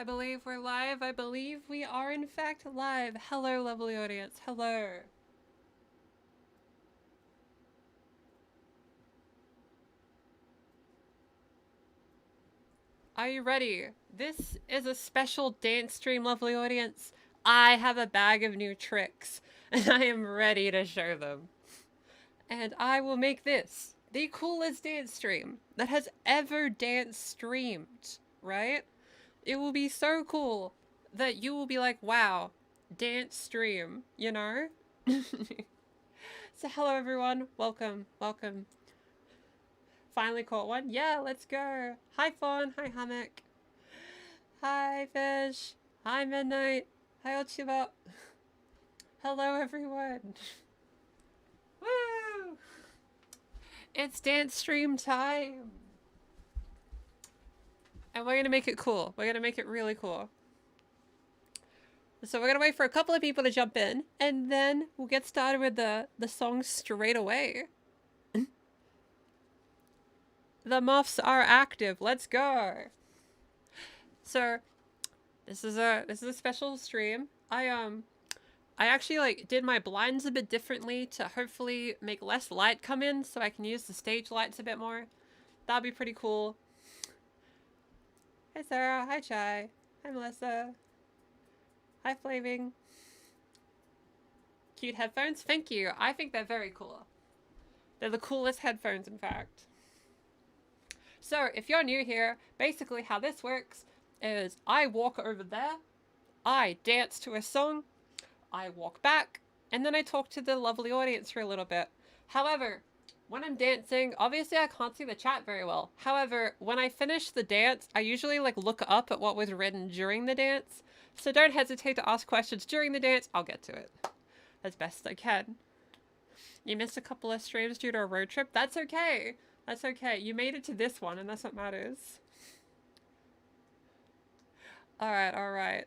I believe we're live. I believe we are in fact live. Hello, lovely audience. Hello. Are you ready? This is a special dance stream, lovely audience. I have a bag of new tricks, and I am ready to show them. And I will make this the coolest dance stream that has ever dance streamed, right? It will be so cool that you will be like, wow, dance stream, you know? So hello everyone, welcome, welcome. Finally caught one. Yeah, let's go. Hi Fawn, hi Hammock. Hi Fish. Hi Midnight. Hi Ochiba. Hello everyone. Woo! It's dance stream time. And we're gonna make it cool. We're gonna make it really cool. So we're gonna wait for a couple of people to jump in, and then we'll get started with the song straight away. The muffs are active. Let's go. So this is a special stream. I actually like did my blinds a bit differently to hopefully make less light come in so I can use the stage lights a bit more. That'd be pretty cool. Hi Sarah, hi Chai, hi Melissa, hi Flaming. Cute headphones, thank you. I think they're very cool. They're the coolest headphones, in fact. So if you're new here, basically how this works is I walk over there, I dance to a song, I walk back, and then I talk to the lovely audience for a little bit. However, when I'm dancing, obviously I can't see the chat very well. However, when I finish the dance, I usually like look up at what was written during the dance. So don't hesitate to ask questions during the dance. I'll get to it as best I can. You missed a couple of streams due to a road trip. That's okay. That's okay. You made it to this one, and that's what matters. All right, all right.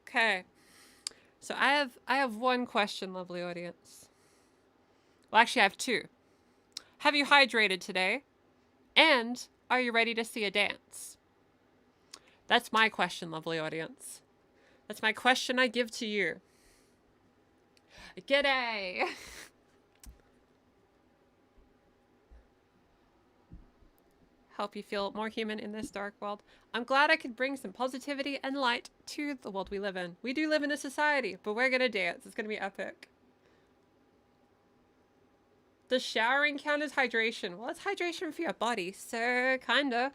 Okay. So I have one question, lovely audience. Well, actually, I have two. Have you hydrated today? And are you ready to see a dance? That's my question, lovely audience. That's my question I give to you. G'day! Help you feel more human in this dark world. I'm glad I could bring some positivity and light to the world we live in. We do live in a society, but we're gonna dance. It's gonna be epic. Does showering count as hydration? Well, it's hydration for your body, so kinda.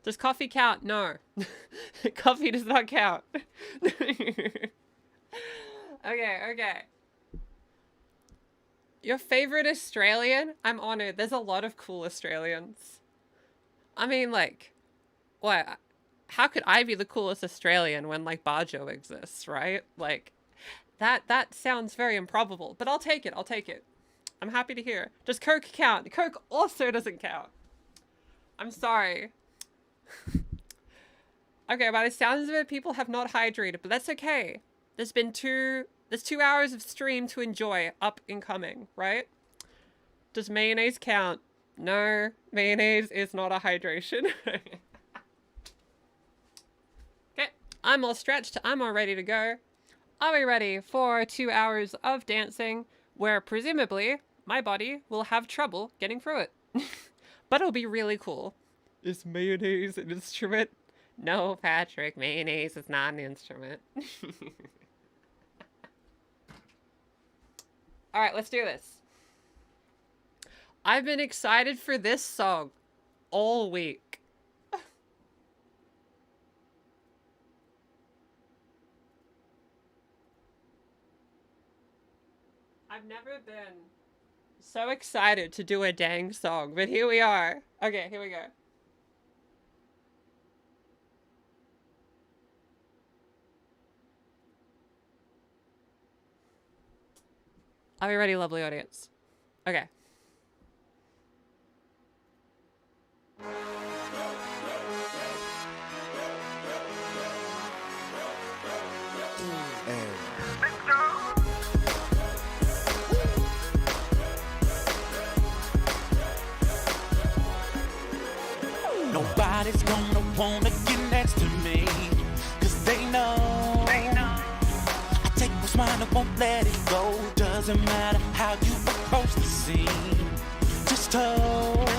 Does coffee count? No. Coffee does not count. Okay, okay. Your favorite Australian? I'm honored. There's a lot of cool Australians. I mean, like, what? How could I be the coolest Australian when, like, Bajo exists, right? Like, that sounds very improbable, but I'll take it. I'll take it. I'm happy to hear. Does Coke count? Coke also doesn't count. I'm sorry. Okay, by the sounds of it, people have not hydrated, but that's okay. There's 2 hours of stream to enjoy up and coming, right? Does mayonnaise count? No, mayonnaise is not a hydration. Okay, I'm all stretched. I'm all ready to go. Are we ready for 2 hours of dancing where presumably my body will have trouble getting through it? But it'll be really cool. Is mayonnaise an instrument? No, Patrick, mayonnaise is not an instrument. All right, let's do this. I've been excited for this song all week. I've never been so excited to do a dang song, but here we are. Okay, here we go. Are we ready, lovely audience? Okay. Nobody's gonna wanna get next to me, 'cause they know I take what's mine and won't let it go. Doesn't matter how you approach the scene, just hold.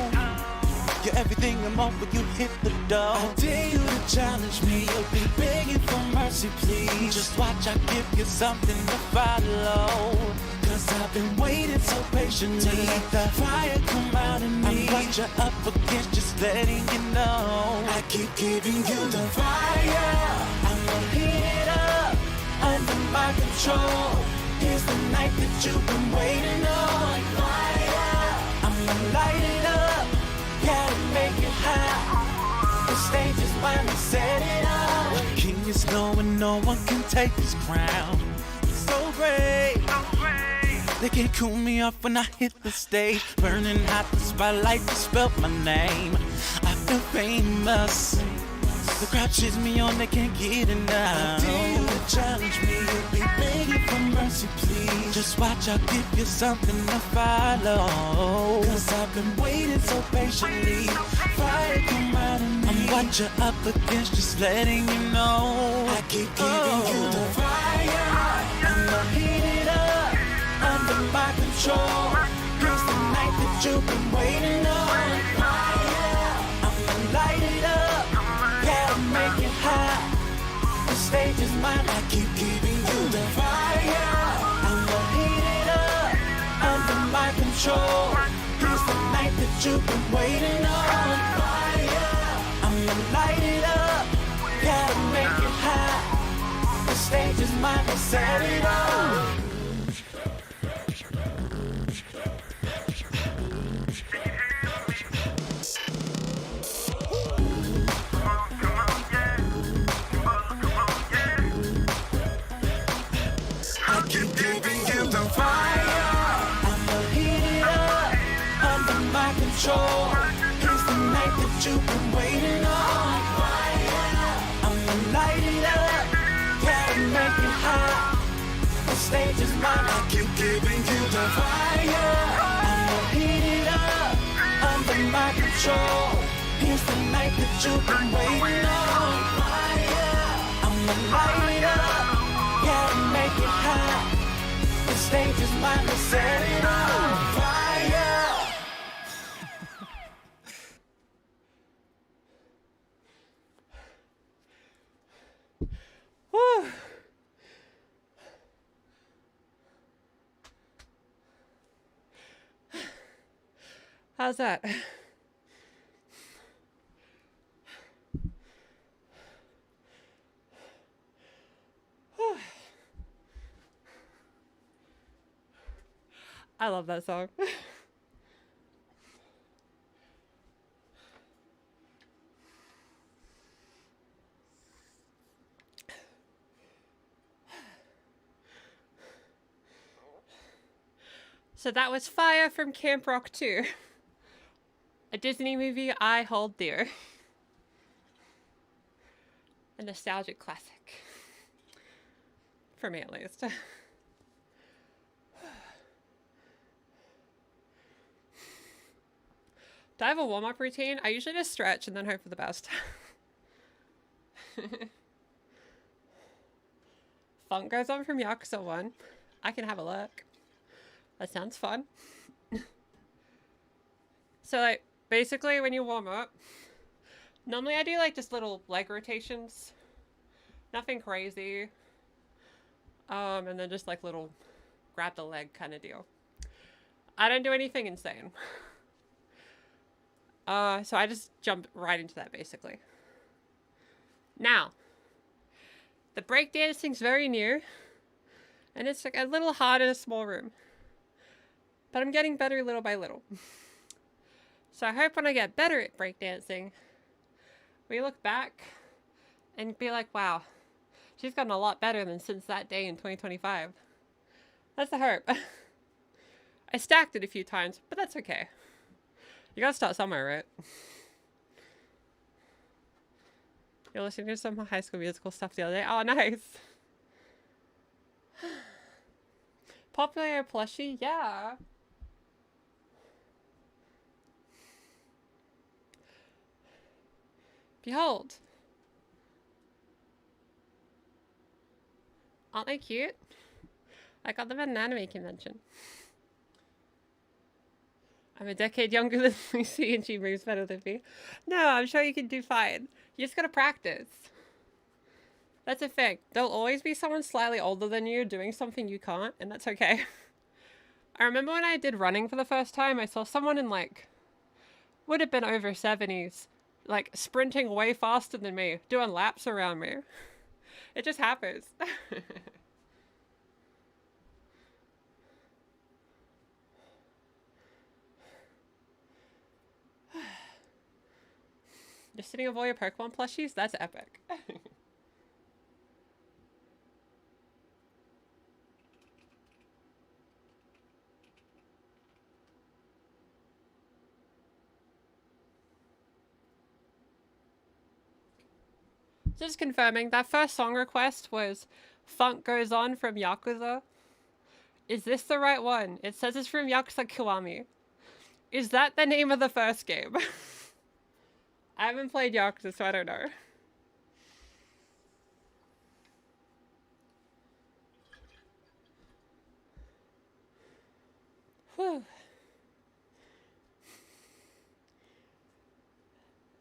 You're everything and more when you hit the door. I dare you to challenge me, you'll be begging for mercy, please. Just watch, I give you something to follow. 'Cause I've been waiting so patiently to let the fire come out of me. I'm what you're up against, just letting you know. I keep giving you the fire, I'ma heat it up under my control. Here's the night that you've been waiting on. Fire, I'ma light it up, gotta make it hot. The stage is mine, we set it up. The king is knowing no one can take his crown. So great, they can't cool me off when I hit the stage. Burning hot, the spotlight just spelled my name. I feel famous. The crowd cheers me on, they can't get enough. I dare you to challenge me, you'll be begging for mercy, please. Just watch, I'll give you something to follow. 'Cause I've been waiting so patiently. Fire come out of me. I'm what you're up against, just letting you know. I keep giving you the fire, I'ma heat it up under my control. Here's the night that you've been waiting on. Fire, I'ma light it up, gotta make it hot. The stage is mine, I keep giving you the fire. I'ma heat it up under my control. Here's the night that you've been waiting on. Fire, I'ma light it up, gotta make it hot. The stage is mine, we set it up. Here's the night that you've been waiting on. I'ma light it up, gotta make it hot. The stage is mine, I keep giving you the fire. I'ma heat it up under my control. Here's the night that you've been waiting on. I'ma light it up, gotta make it hot. The stage is mine, to set it on fire. Woo. How's that? I love that song. So that was Fire from Camp Rock 2. A Disney movie I hold dear. A nostalgic classic. For me, at least. Do I have a warm-up routine? I usually just stretch and then hope for the best. Funk goes on from Yakuza 1. I can have a look. That sounds fun. So, like, basically when you warm up, normally I do, like, just little leg rotations. Nothing crazy. And then just, like, little grab the leg kind of deal. I don't do anything insane. So I just jumped right into that, basically. Now, the breakdancing's very new, and it's like a little hard in a small room. But I'm getting better little by little. So I hope when I get better at breakdancing, we look back and be like, wow, she's gotten a lot better than since that day in 2025. That's the hope. I stacked it a few times, but that's okay. You gotta start somewhere, right? You're listening to some High School Musical stuff the other day. Oh, nice. Popular plushie? Yeah. Behold. Aren't they cute? I got them at an anime convention. I'm a decade younger than Lucy and she moves better than me. No, I'm sure you can do fine. You just gotta practice. That's a thing. There'll always be someone slightly older than you doing something you can't, and that's okay. I remember when I did running for the first time, I saw someone in like, would have been over 70s, like sprinting way faster than me, doing laps around me. It just happens. Just sitting with all your Pokemon plushies? That's epic. Just confirming, that first song request was Funk Goes On from Yakuza. Is this the right one? It says it's from Yakuza Kiwami. Is that the name of the first game? I haven't played Yakuza, so I don't know. Whew.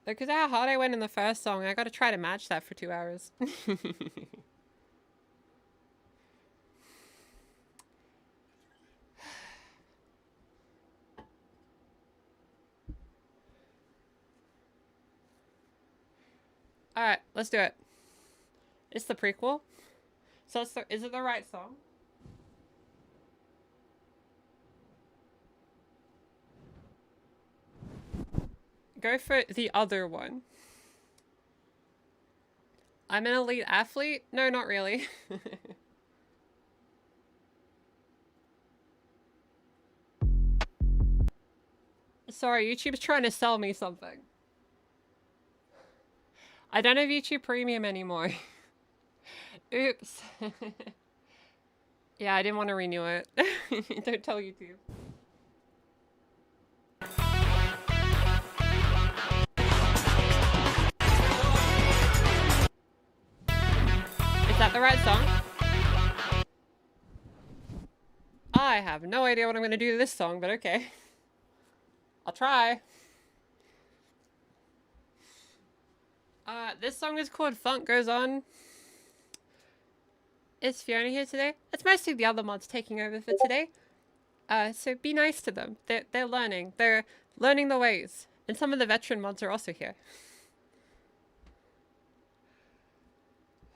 Because of how hard I went in the first song, I gotta try to match that for 2 hours. Alright, let's do it. It's the prequel. So is it the right song? Go for the other one. I'm an elite athlete? No, not really. Sorry, YouTube's trying to sell me something. I don't have YouTube Premium anymore. Oops. Yeah, I didn't want to renew it. Don't tell YouTube. Is that the right song? I have no idea what I'm going to do to this song, but okay. I'll try. This song is called Funk Goes On. Is Fiona here today? It's mostly the other mods taking over for today. So be nice to them. They're learning. They're learning the ways. And some of the veteran mods are also here.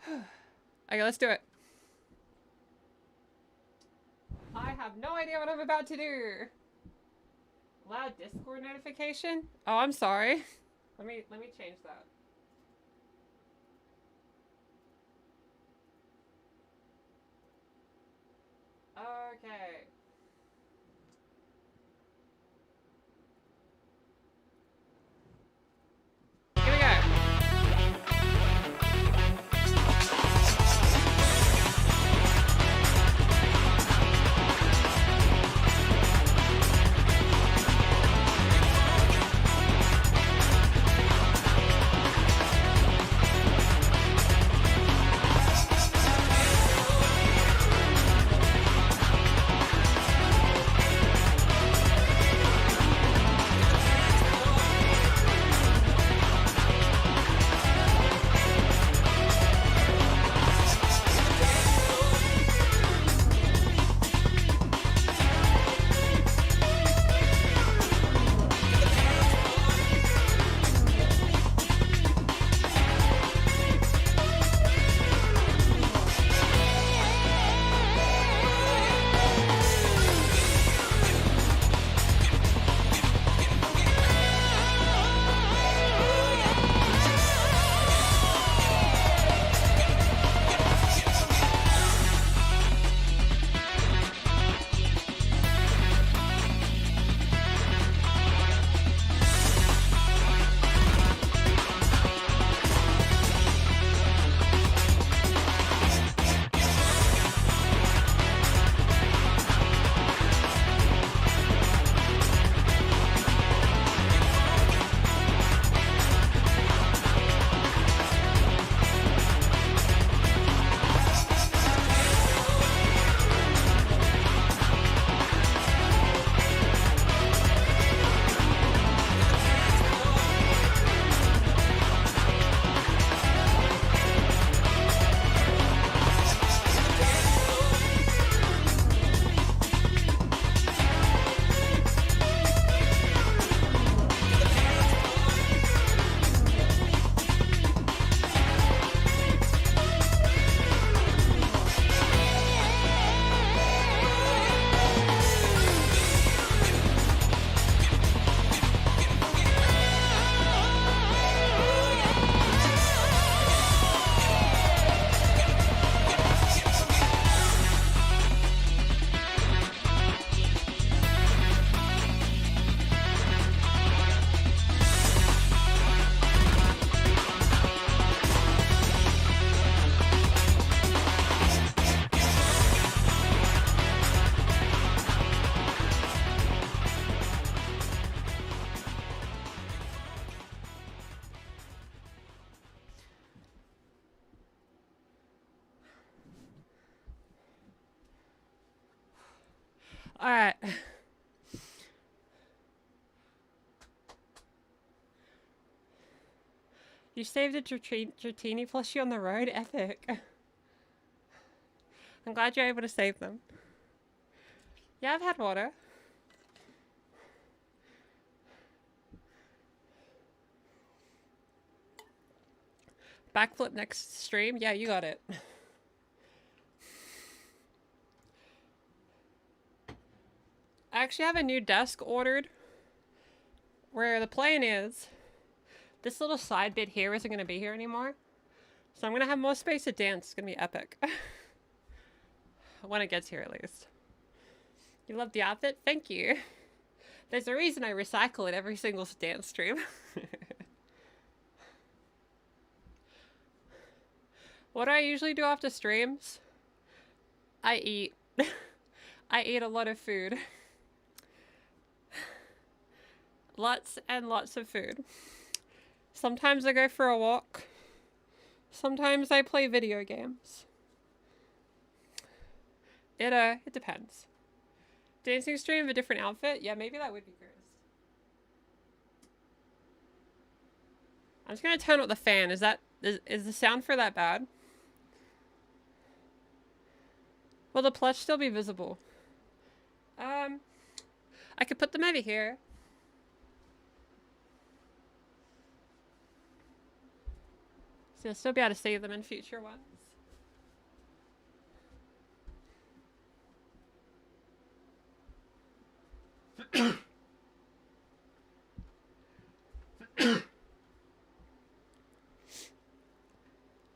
Okay, let's do it. I have no idea what I'm about to do. Loud Discord notification? Oh, I'm sorry. Let me change that. Okay. Here we go. You saved a Dratini plushie on the road? Epic. I'm glad you're able to save them. Yeah, I've had water. Backflip next stream? Yeah, you got it. I actually have a new desk ordered where the plan is this little side bit here isn't going to be here anymore. So I'm going to have more space to dance. It's going to be epic. When it gets here, at least. You love the outfit? Thank you. There's a reason I recycle it every single dance stream. What do I usually do after streams? I eat. I eat a lot of food. Lots and lots of food. Sometimes I go for a walk. Sometimes I play video games. It depends. Dancing stream of a different outfit? Yeah, maybe that would be gross. I'm just gonna turn up the fan. Is the sound for that bad? Will the plush still be visible? I could put them over here. So you'll still be able to see them in future ones.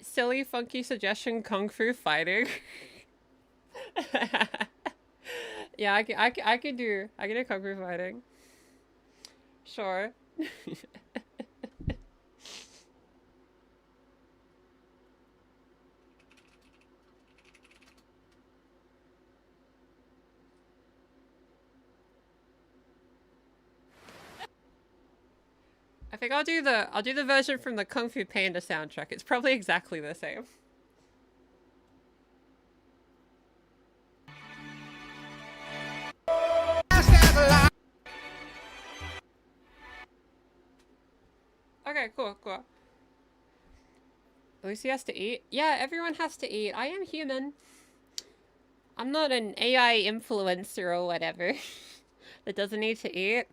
Silly, funky suggestion, kung fu fighting. Yeah, I could do kung fu fighting. Sure. I think I'll do the version from the Kung Fu Panda soundtrack. It's probably exactly the same. Okay, cool. At least he has to eat. Yeah, everyone has to eat. I am human. I'm not an AI influencer or whatever that doesn't need to eat.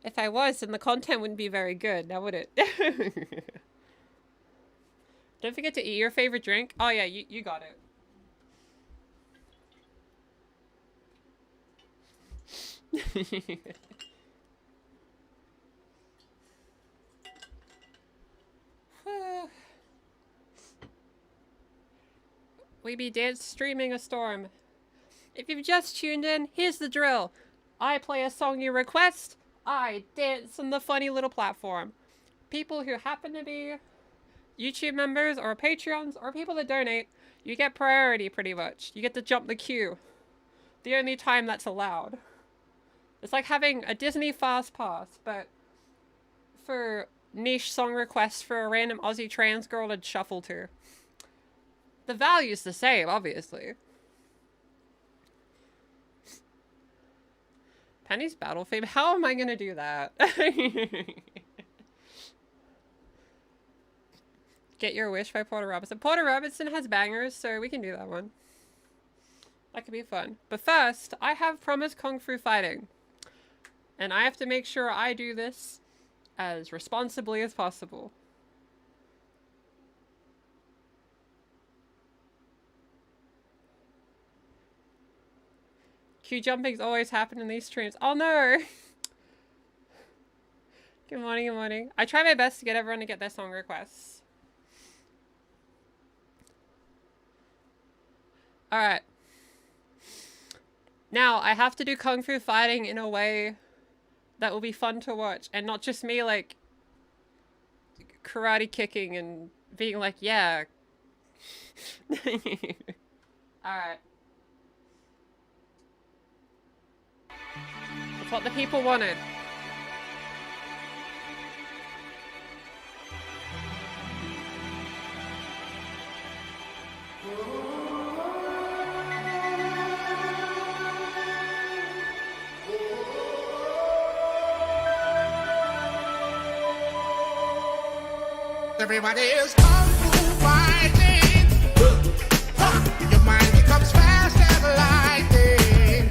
If I was, then the content wouldn't be very good, now would it? Don't forget to eat your favorite drink. Oh yeah, you got it. We be dance streaming a storm. If you've just tuned in, here's the drill. I play a song you request. I dance on the funny little platform. People who happen to be YouTube members or Patreons or people that donate, you get priority pretty much. You get to jump the queue. The only time that's allowed. It's like having a Disney Fast Pass, but for niche song requests for a random Aussie trans girl to shuffle to. The value's the same, obviously. Penny's battle fame? How am I gonna do that? Get Your Wish by Porter Robinson. Porter Robinson has bangers, so we can do that one. That could be fun. But first, I have promised Kung Fu fighting. And I have to make sure I do this as responsibly as possible. Queue jumpings always happen in these streams. Oh no! Good morning, good morning. I try my best to get everyone to get their song requests. Alright. Now, I have to do Kung Fu fighting in a way that will be fun to watch. And not just me, like, karate kicking and being like, yeah. Alright. That's what the people wanted. Everybody is kung fu fighting. Your mind becomes fast as lightning.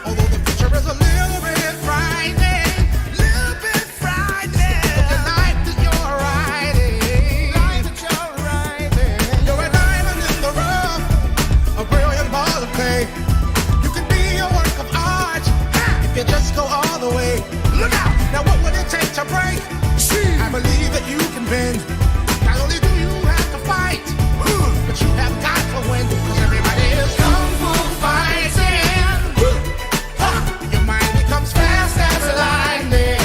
Although the future is a little bit frightening, little bit frightening. Look at life that you're riding, life that you're riding. You're a diamond in the rough, a brilliant ball of clay. You can be a work of art if you just go all the way. Look out! Now what would it take to break? I believe that you can bend. Not only do you have to fight, but you have got to win. Cause everybody is kung fu fighting. Your mind becomes fast as lightning.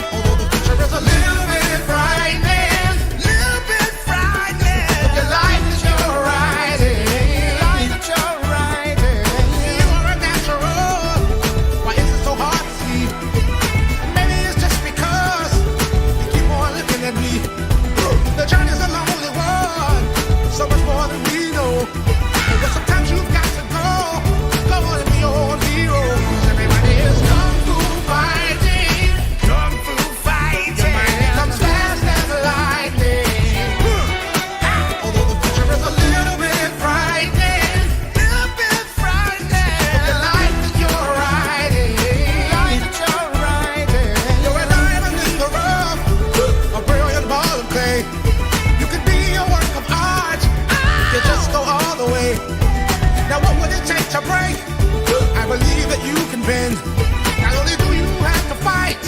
Although the future is a little bit frightening, little bit frightening. Look at life that you're riding, life that you're riding. You are a natural. Why is it so hard to see? Maybe it's just because you keep on looking at me. The journey's a lonely one, so much more than we know. But sometimes you've got to go on and be your own hero. 'Cause everybody is kung fu fighting, kung fu fighting. Your mind becomes fast as lightning. Although the future is a little bit frightening, little bit frightening. Look at life that you're riding, life that you're riding. You're a diamond in the rough, a brilliant ball of clay. You could be a work of art if you just go all the way. Now what would it take to break? I believe that you can bend. Not only do you have to fight,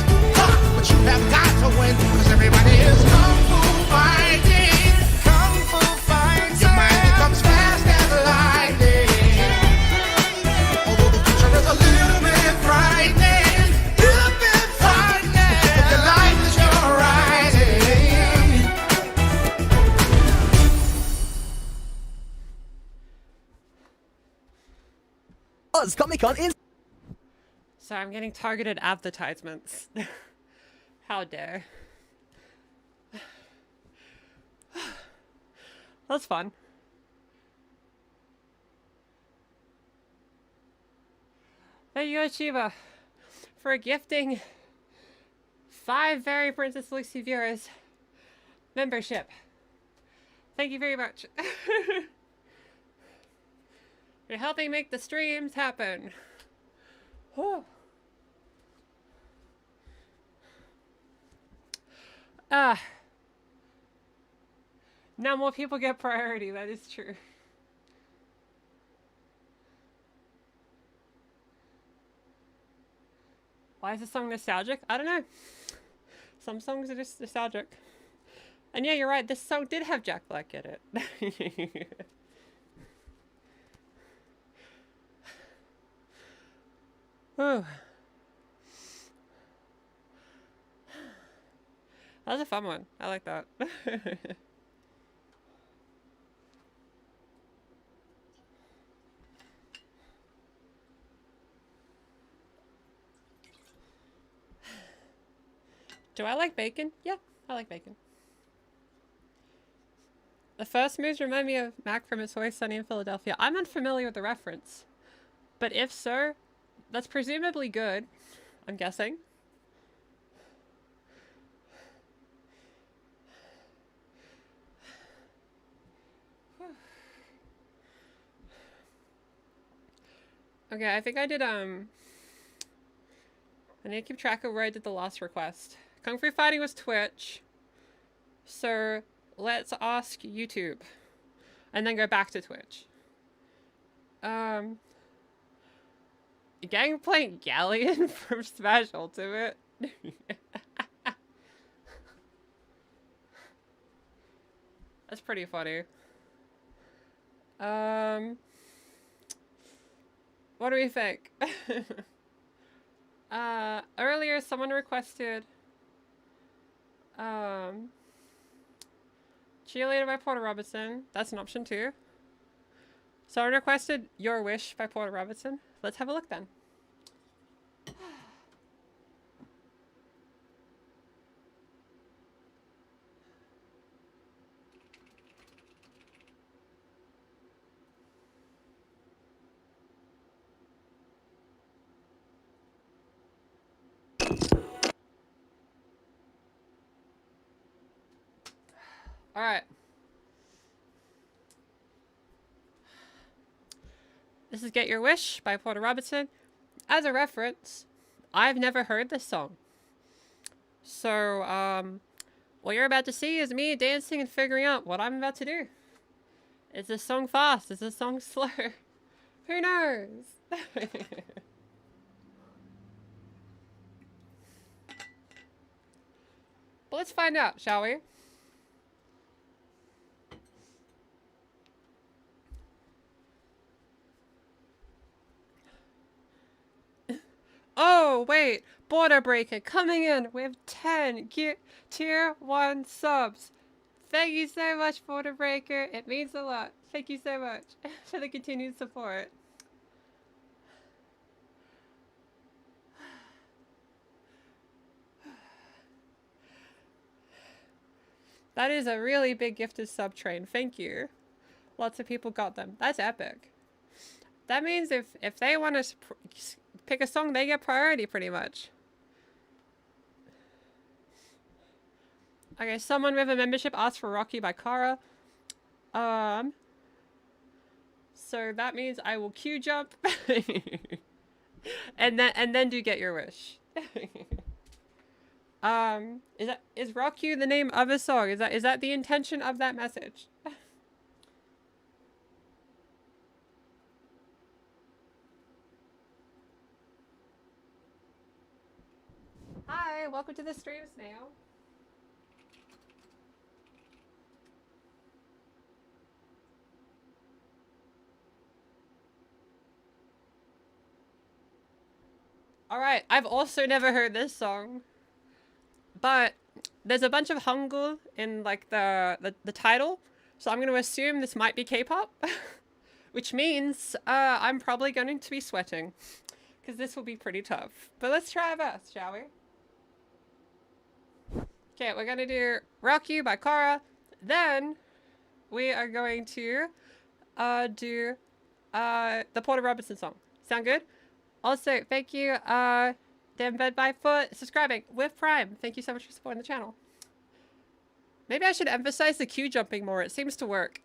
but you have got to win. Cause everybody is kung fu fighting, kung fu fighting. Your mind becomes fast as lightning. Although the future is a little bit frightening, little bit frightening. Look at life that you're riding. Oz Comic Con is. So I'm getting targeted advertisements. How dare. That's fun. Thank you, Chiba, for gifting 5 very Princess Lucy viewers membership. Thank you very much. You're helping make the streams happen. Whew. Now more people get priority, that is true. Why is this song nostalgic? I don't know. Some songs are just nostalgic. And yeah, you're right, this song did have Jack Black in it. Whew. That was a fun one. I like that. Do I like bacon? Yeah, I like bacon. The first moves remind me of Mac from It's Always Sunny in Philadelphia. I'm unfamiliar with the reference. But if so, that's presumably good, I'm guessing. Okay, I think I did, I need to keep track of where I did the last request. Kung Fu Fighting was Twitch. So, let's ask YouTube. And then go back to Twitch. Gangplank Galleon from Smash Ultimate. That's pretty funny. What do we think? Earlier someone requested Cheerleader by Porter Robinson. That's an option too. Someone requested Your Wish by Porter Robinson. Let's have a look then. All right. This is Get Your Wish by Porter Robinson. As a reference, I've never heard this song. So, what you're about to see is me dancing and figuring out what I'm about to do. Is this song fast? Is this song slow? Who knows? But let's find out, shall we? Oh, wait. Border Breaker coming in with 10 tier 1 subs. Thank you so much, Border Breaker. It means a lot. Thank you so much for the continued support. That is a really big gifted sub train. Thank you. Lots of people got them. That's epic. That means if they want to pick a song, they get priority pretty much. Okay, someone with a membership asked for Rocky by Kara. So that means I will queue jump and then do Get Your Wish. Is Rock You the name of a song? Is that the intention of that message? Hi, welcome to the stream, Snail. Alright, I've also never heard this song. But there's a bunch of Hangul in like the title. So I'm going to assume this might be K-pop. Which means I'm probably going to be sweating. Because this will be pretty tough. But let's try our best, shall we? Okay, we're going to do Rock You by Kara. Then we are going to do the Porter Robinson song. Sound good? Also, thank you, Dan Bed by Foot, subscribing with Prime. Thank you so much for supporting the channel. Maybe I should emphasize the queue jumping more. It seems to work.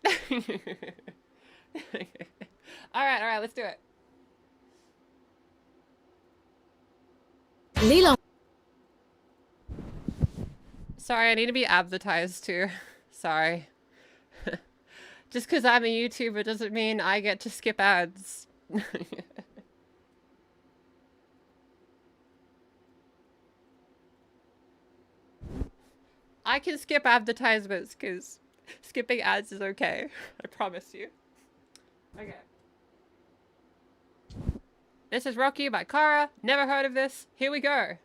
Alright, let's do it. Sorry, I need to be advertised too. Sorry. Just because I'm a YouTuber doesn't mean I get to skip ads. I can skip advertisements because skipping ads is okay. I promise you. Okay. This is Rock You by Kara. Never heard of this. Here we go.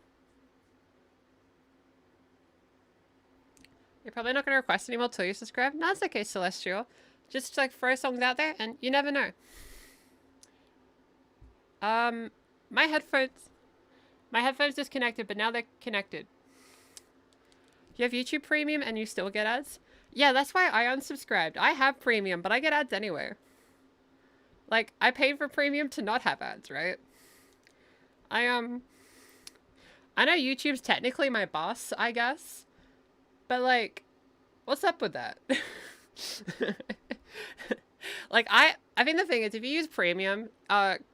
You're probably not going to request anymore till you subscribe. No, it's okay, Celestial. Just like throw songs out there and you never know. My headphones disconnected, but now they're connected. You have YouTube Premium and you still get ads? Yeah, that's why I unsubscribed. I have Premium, but I get ads anyway. Like, I paid for Premium to not have ads, right? I know YouTube's technically my boss, I guess. But, like, what's up with that? Like, I think the thing is, if you use Premium,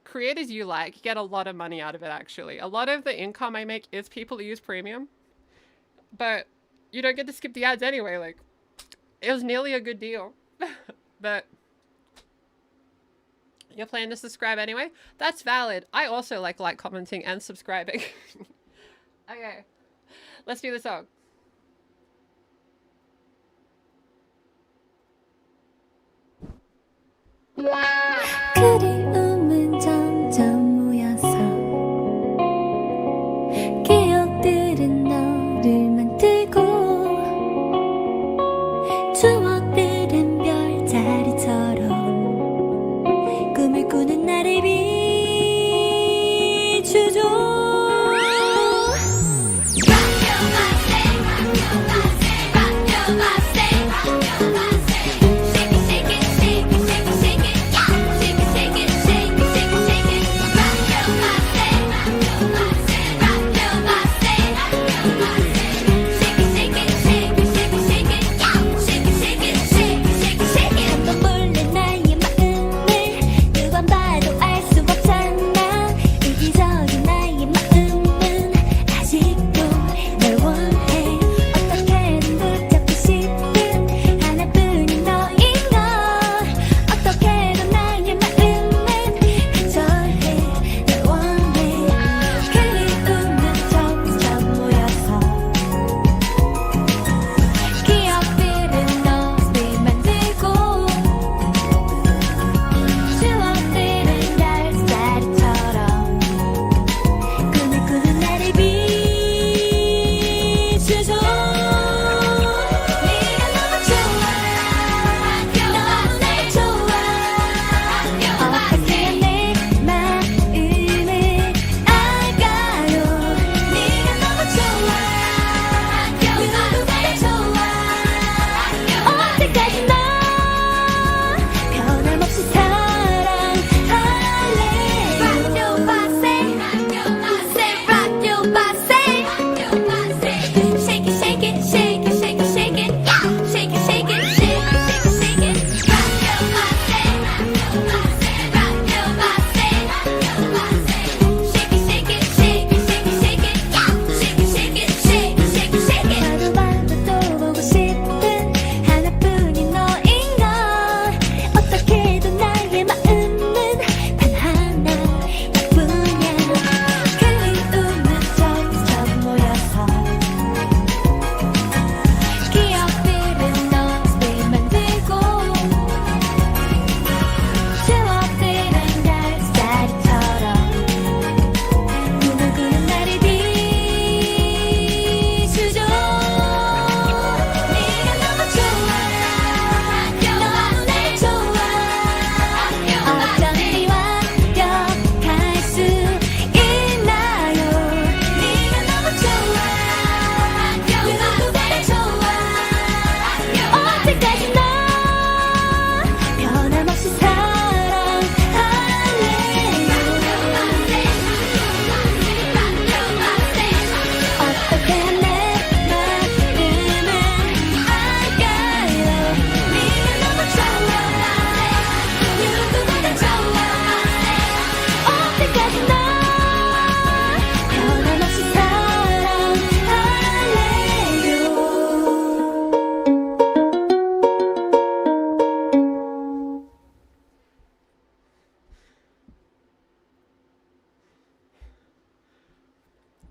creators you like get a lot of money out of it, actually. A lot of the income I make is people who use Premium. But you don't get to skip the ads anyway, like, it was nearly a good deal. But you're planning to subscribe anyway? That's valid. I also like commenting and subscribing. Okay, let's do the song. 그리움은 점점 모여서 기억들은 너를 만들고 추억들은 별자리처럼 꿈을 꾸는 나를 비추죠.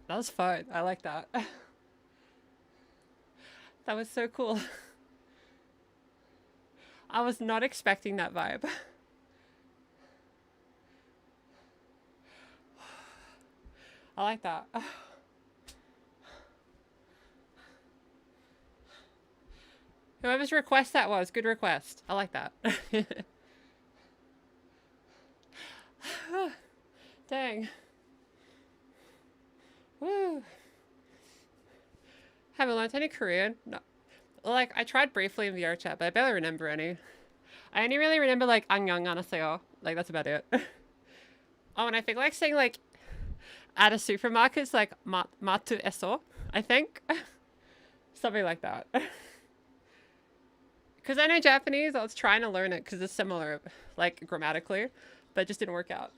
That was fun. I like that. That was so cool. I was not expecting that vibe. I like that. Whoever's request that was, good request. I like that. Dang. Woo. Haven't learned any Korean. No. Like, I tried briefly in VR chat, but I barely remember any. I only really remember, like, 안녕하세요. Like, that's about it. Oh, and I think, like, saying, like, at a supermarket is, like, matu eso, I think. Something like that. Because I know Japanese, I was trying to learn it because it's similar, like, grammatically, but it just didn't work out.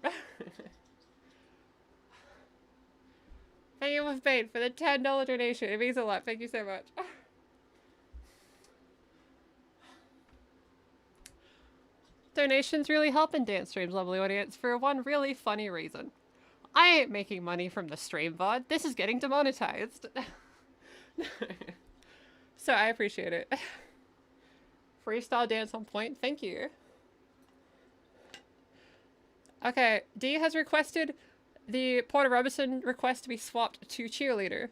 Thank you, Wolf Bait, for the $10 donation. It means a lot. Thank you so much. Donations really help in dance streams, lovely audience, for one really funny reason. I ain't making money from the stream VOD. This is getting demonetized. So I appreciate it. Freestyle dance on point. Thank you. Okay, D has requested the Porter Robinson request to be swapped to Cheerleader.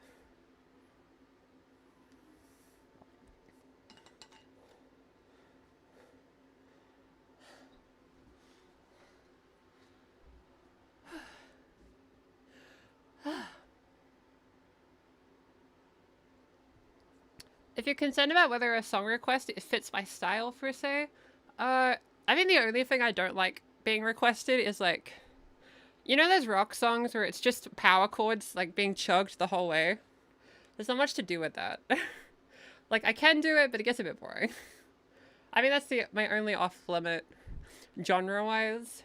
If you're concerned about whether a song request it fits my style per se, I think the only thing I don't like being requested is like, you know those rock songs where it's just power chords like being chugged the whole way? There's not much to do with that. Like I can do it, but it gets a bit boring. I mean that's my only off limit genre wise.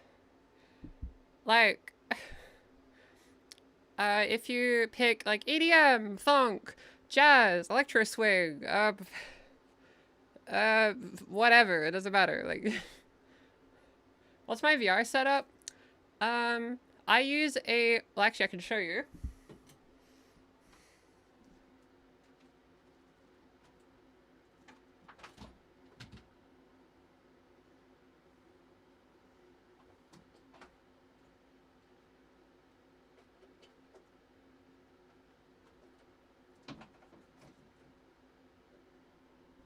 Like if you pick like EDM, funk, jazz, electro swing, whatever, it doesn't matter. Like, what's my VR setup? I use well, actually I can show you.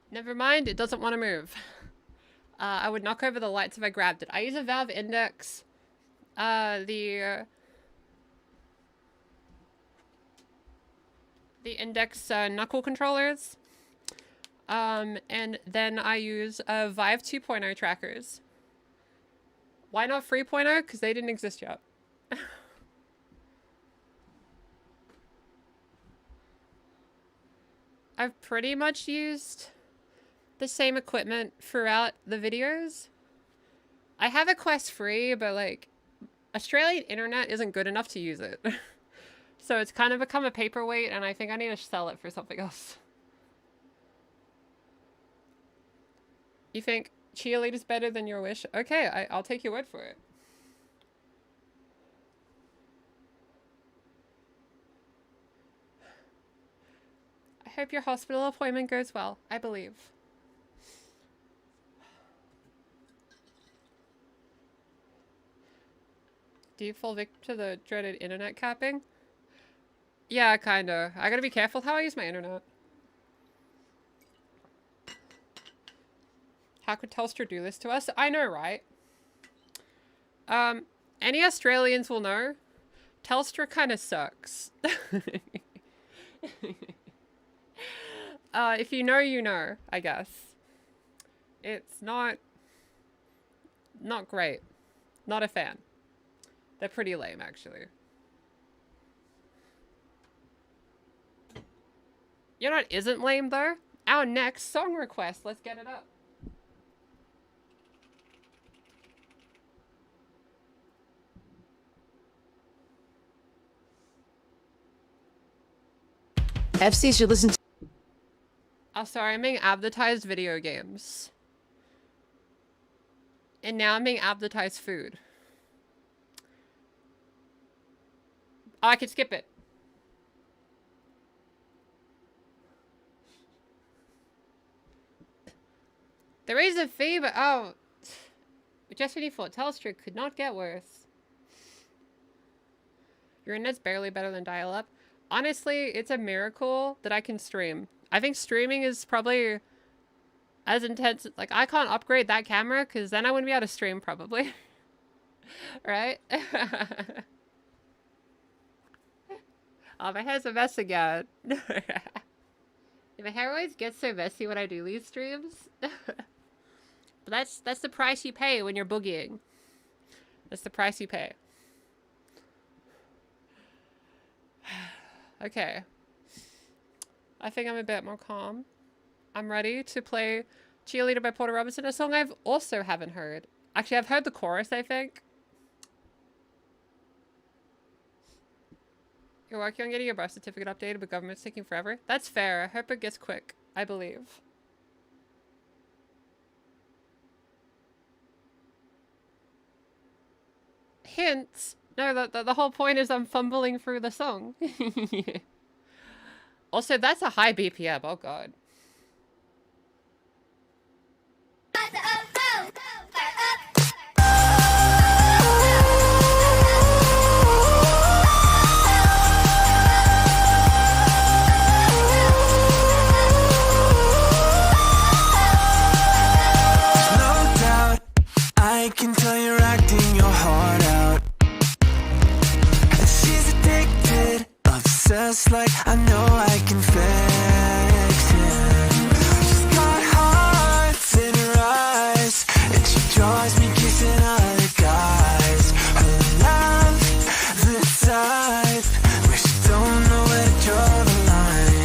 Never mind, it doesn't want to move. I would knock over the lights if I grabbed it. I use a Valve Index. The Index knuckle controllers. And then I use Vive 2.0 trackers. Why not 3.0? Because they didn't exist yet. I've pretty much used the same equipment throughout the videos. I have a Quest 3, but like Australian internet isn't good enough to use it. So it's kind of become a paperweight and I think I need to sell it for something else. You think Cheerleader's better than Your Wish? Okay, I'll take your word for it. I hope your hospital appointment goes well. I believe. Do you fall victim to the dreaded internet capping? Yeah, kinda. I gotta be careful how I use my internet. How could Telstra do this to us? I know, right? Any Australians will know. Telstra kinda sucks. If you know, you know, I guess. It's not great. Not a fan. They're pretty lame, actually. You know what isn't lame, though? Our next song request. Let's get it up. FC should listen to... Oh, sorry, I'm being advertised video games. And now I'm being advertised food. Oh, I could skip it. There is a fee, but oh, just when you thought Telstra could not get worse. Your internet's barely better than dial-up. Honestly, it's a miracle that I can stream. I think streaming is probably as intense. Like, I can't upgrade that camera because then I wouldn't be able to stream probably. Right? Oh, my hair's a mess again. My hair always gets so messy when I do these streams. But that's the price you pay when you're boogieing. That's the price you pay. Okay. I think I'm a bit more calm. I'm ready to play Cheerleader by Porter Robinson, a song I've also haven't heard. Actually, I've heard the chorus, I think. You're working on getting your birth certificate updated, but government's taking forever. That's fair. I hope it gets quick. I believe. Hints? No, the whole point is I'm fumbling through the song. Also, that's a high BPM. Oh, God. I can tell you're acting your heart out. She's addicted, obsessed, like I know I can fix it. She's got hearts in her eyes, and she draws me kissing other guys. Her love, the type where she don't know where to draw the line.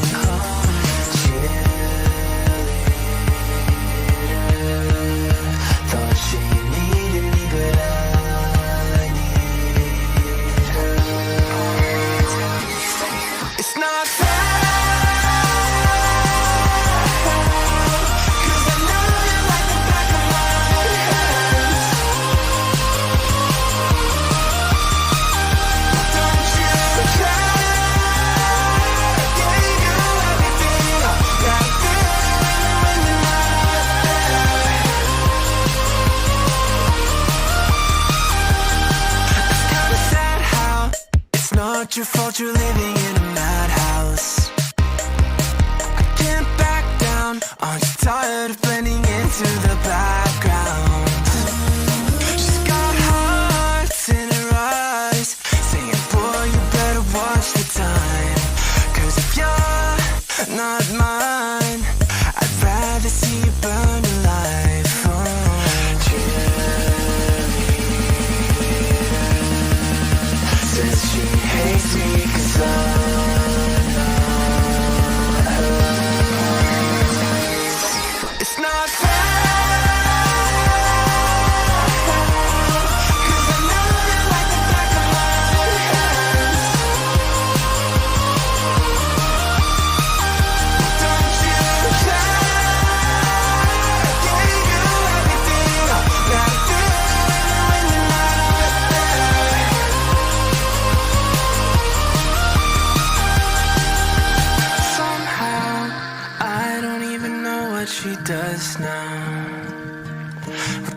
Thought she needed me, but I need her. It's not fair, 'cause I know you like the back of my hands. Don't you care? I gave you everything, that feeling when you're not there. It's kinda sad how it's not your fault you're living in a madhouse. I can't back down, aren't you tired of blending into the background? She's got hearts in her eyes, saying, boy, you better watch the time. 'Cause if you're not mine, I'd rather see you burn alive. Says she hates me 'cause I'm not hers. It's not fair, 'cause I know you like the back of my hands. Don't you care? I gave you everything, that feeling when you're not there. Somehow, I don't even know what she does now.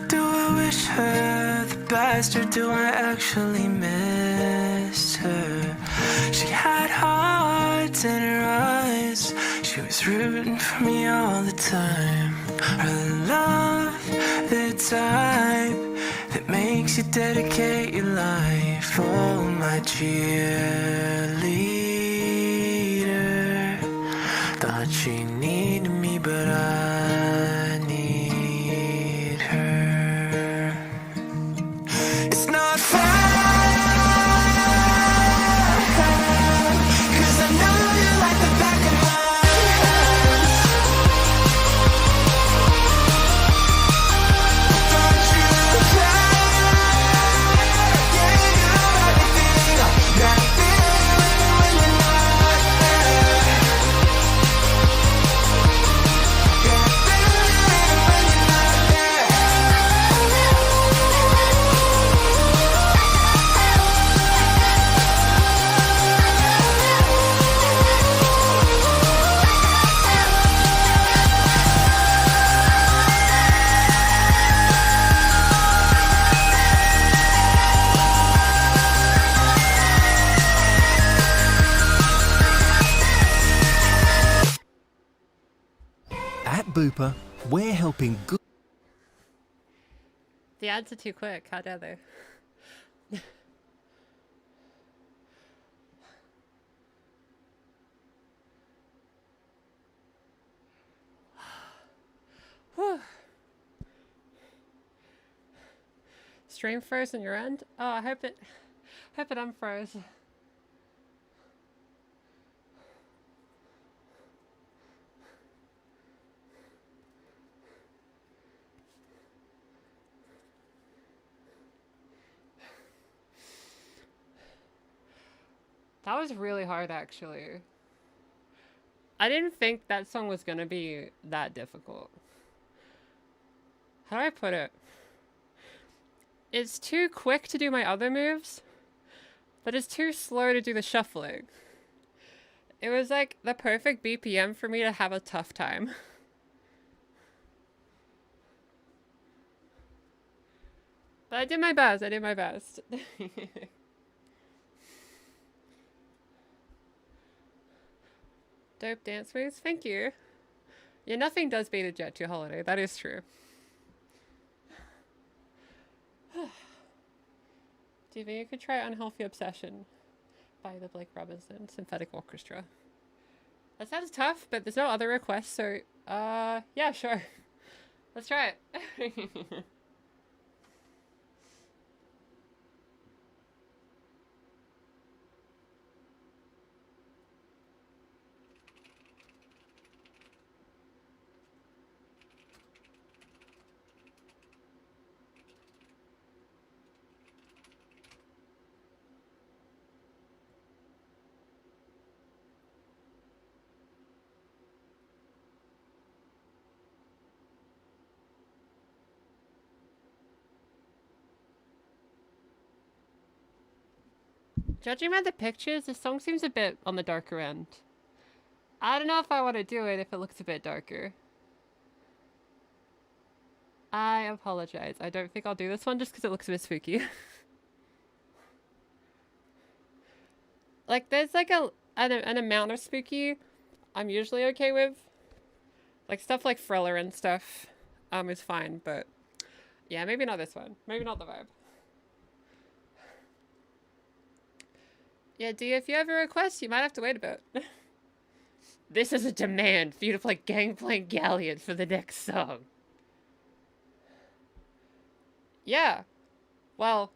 Do I wish her the best, or do I actually miss her? She had hearts in her eyes, she was rooting for me all the time. Her love, the type that makes you dedicate your life. Oh, my cheerleader. Thought she needed me, but I need her. It's not fair, 'cause I know you like the back of my hands. Don't you care? I gave you everything, that feeling when you're not there. Booper, we're helping good. The ads are too quick. How dare they? Whew. Stream froze on your end? Oh, I hope it unfroze. That was really hard, actually. I didn't think that song was gonna be that difficult. How do I put it? It's too quick to do my other moves, but it's too slow to do the shuffling. It was like the perfect BPM for me to have a tough time. But I did my best. I did my best. Dope dance moves. Thank you. Yeah, nothing does beat a Jet 2 holiday. That is true. Do you think you could try Unhealthy Obsession by the Blake Robinson Synthetic Orchestra? That sounds tough, but there's no other requests, so yeah, sure. Let's try it. Judging by the pictures, this song seems a bit on the darker end. I don't know if I want to do it if it looks a bit darker. I apologize. I don't think I'll do this one just because it looks a bit spooky. Like, there's like an amount of spooky I'm usually okay with. Like, stuff like Thriller and stuff is fine, but yeah, maybe not this one. Maybe not the vibe. Yeah, D, if you have a request, you might have to wait a bit. This is a demand for you to play Gangplank Galleon for the next song. Yeah. Well,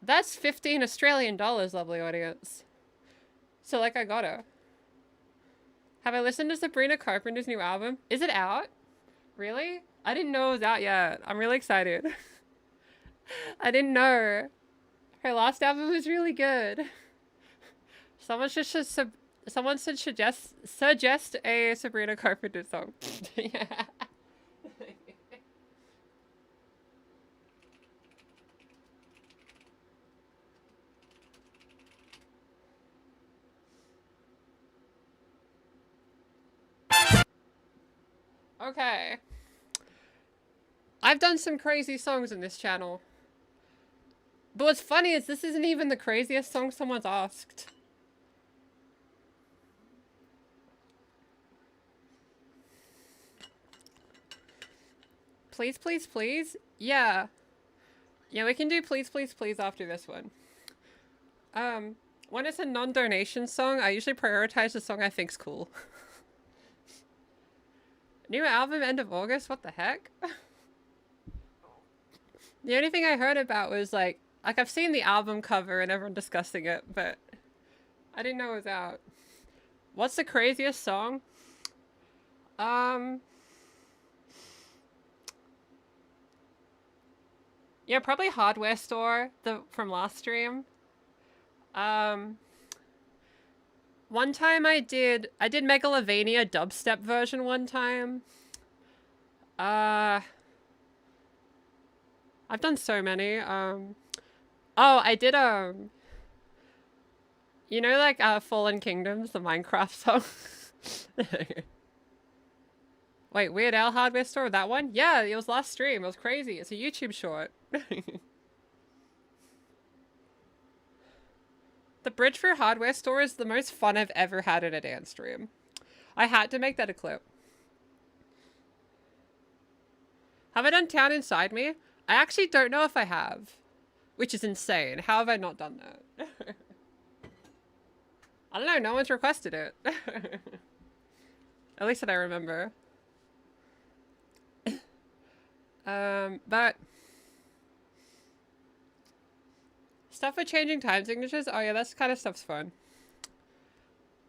that's 15 Australian dollars, lovely audience. So, like, I gotta. Have I listened to Sabrina Carpenter's new album? Is it out? Really? I didn't know it was out yet. I'm really excited. I didn't know. Her last album was really good. Someone should suggest a Sabrina Carpenter song. Yeah. Okay. I've done some crazy songs in this channel. But what's funny is this isn't even the craziest song someone's asked. Please, please, please? Yeah. Yeah, we can do please, please, please after this one. When it's a non-donation song, I usually prioritize the song I think's cool. New album end of August? What the heck? The only thing I heard about was like I've seen the album cover and everyone discussing it, but I didn't know it was out. What's the craziest song? Yeah, probably Hardware Store, from last stream. One time I did Megalovania dubstep version one time. I've done so many. Oh, I did, you know, like, Fallen Kingdoms, the Minecraft song? Wait, Weird Al Hardware Store, that one? Yeah, it was last stream. It was crazy. It's a YouTube short. The bridge for Hardware Store is the most fun I've ever had at a dance stream. I had to make that a clip. Have I done Town Inside Me? I actually don't know if I have. Which is insane. How have I not done that? I don't know, no one's requested it. At least that I remember. But... Stuff with changing time signatures? Oh yeah, that's kind of stuff's fun.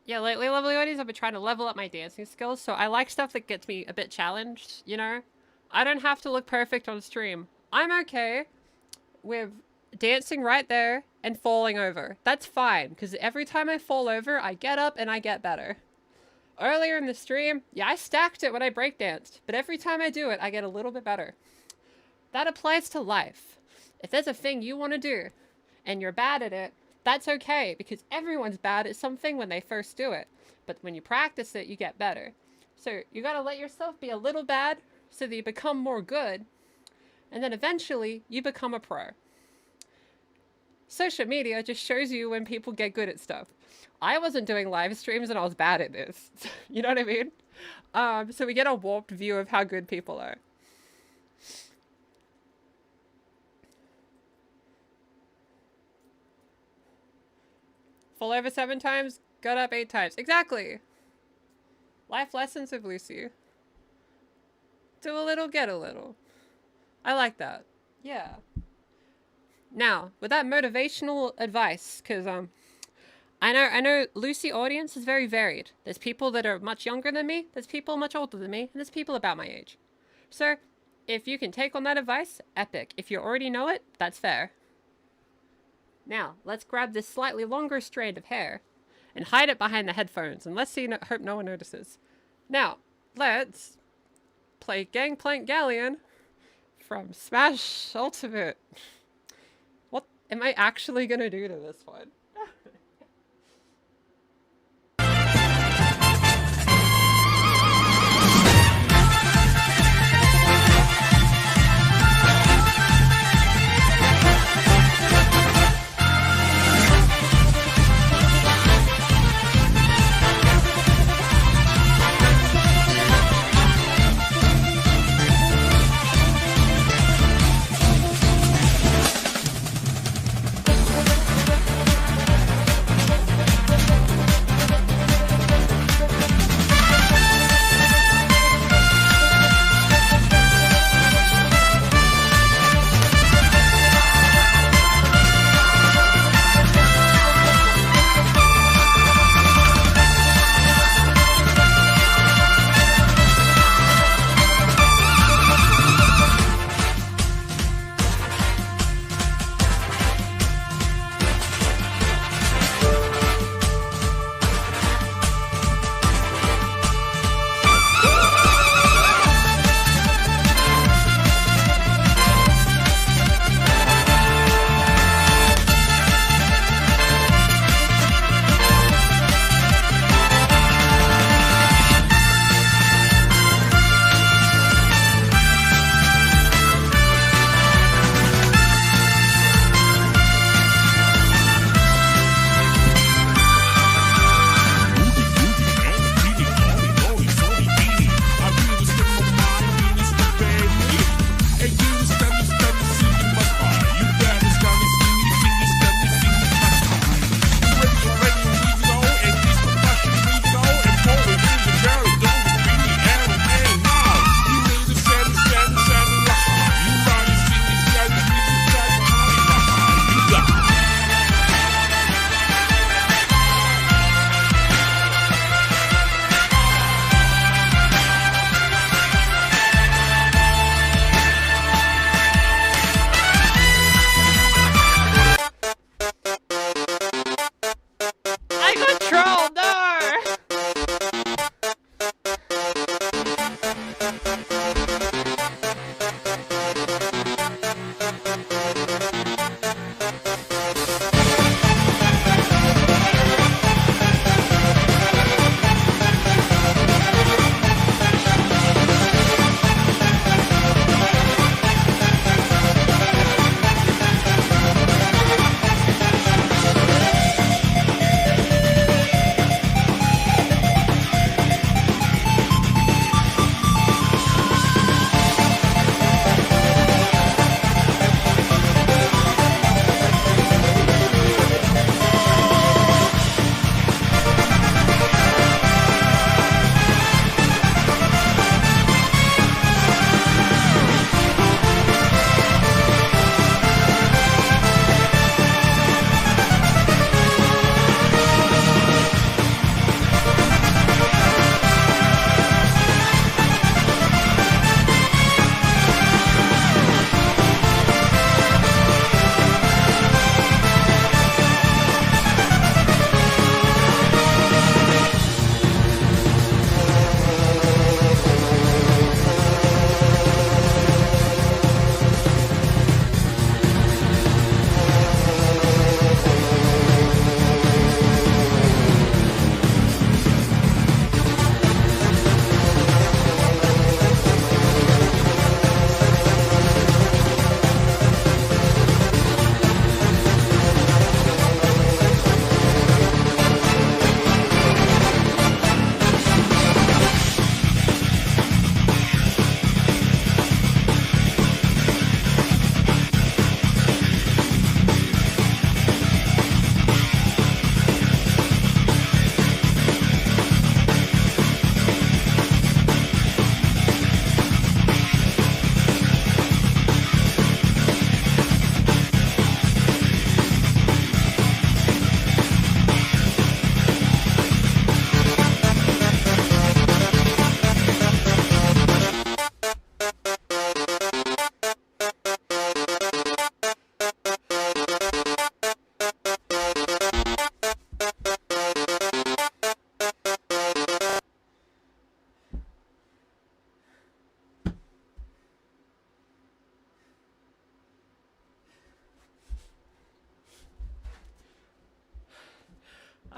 Yeah, lately, lovely ladies, I've been trying to level up my dancing skills, so I like stuff that gets me a bit challenged, you know? I don't have to look perfect on stream. I'm okay with dancing right there and falling over. That's fine, because every time I fall over, I get up and I get better. Earlier in the stream, yeah, I stacked it when I breakdanced, but every time I do it, I get a little bit better. That applies to life. If there's a thing you want to do, and you're bad at it, that's okay, because everyone's bad at something when they first do it. But when you practice it, you get better. So you gotta let yourself be a little bad so that you become more good, and then eventually you become a pro. Social media just shows you when people get good at stuff. I wasn't doing live streams and I was bad at this. You know what I mean? So we get a warped view of how good people are. Fall over 7 times, got up 8 times. Exactly. Life lessons of Lucy. Do a little, get a little. I like that. Yeah. Now, with that motivational advice, because I know Lucy audience is very varied. There's people that are much younger than me, there's people much older than me, and there's people about my age. So, if you can take on that advice, epic. If you already know it, that's fair. Now, let's grab this slightly longer strand of hair and hide it behind the headphones, and let's see, hope no one notices. Now, let's play Gangplank Galleon from Smash Ultimate. What am I actually gonna do to this one?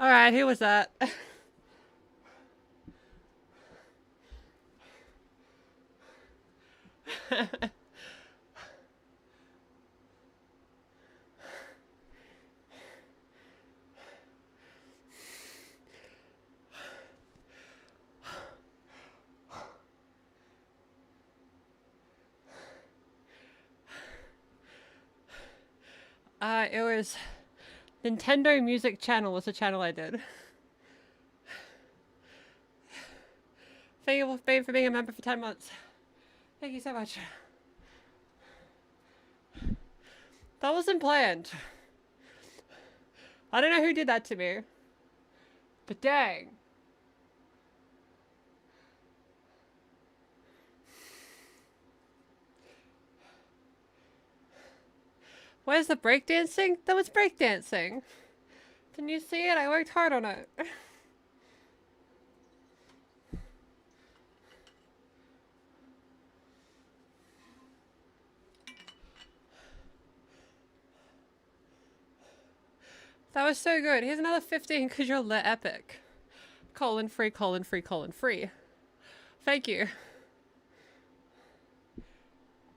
Alright, who was that? It was Nintendo Music Channel was the channel I did. Thank you, Babe, for being a member for 10 months. Thank you so much. That wasn't planned. I don't know who did that to me. But dang. Where's the breakdancing? That was breakdancing. Didn't you see it? I worked hard on it. That was so good. Here's another 15 because you're lit epic. Free. Thank you.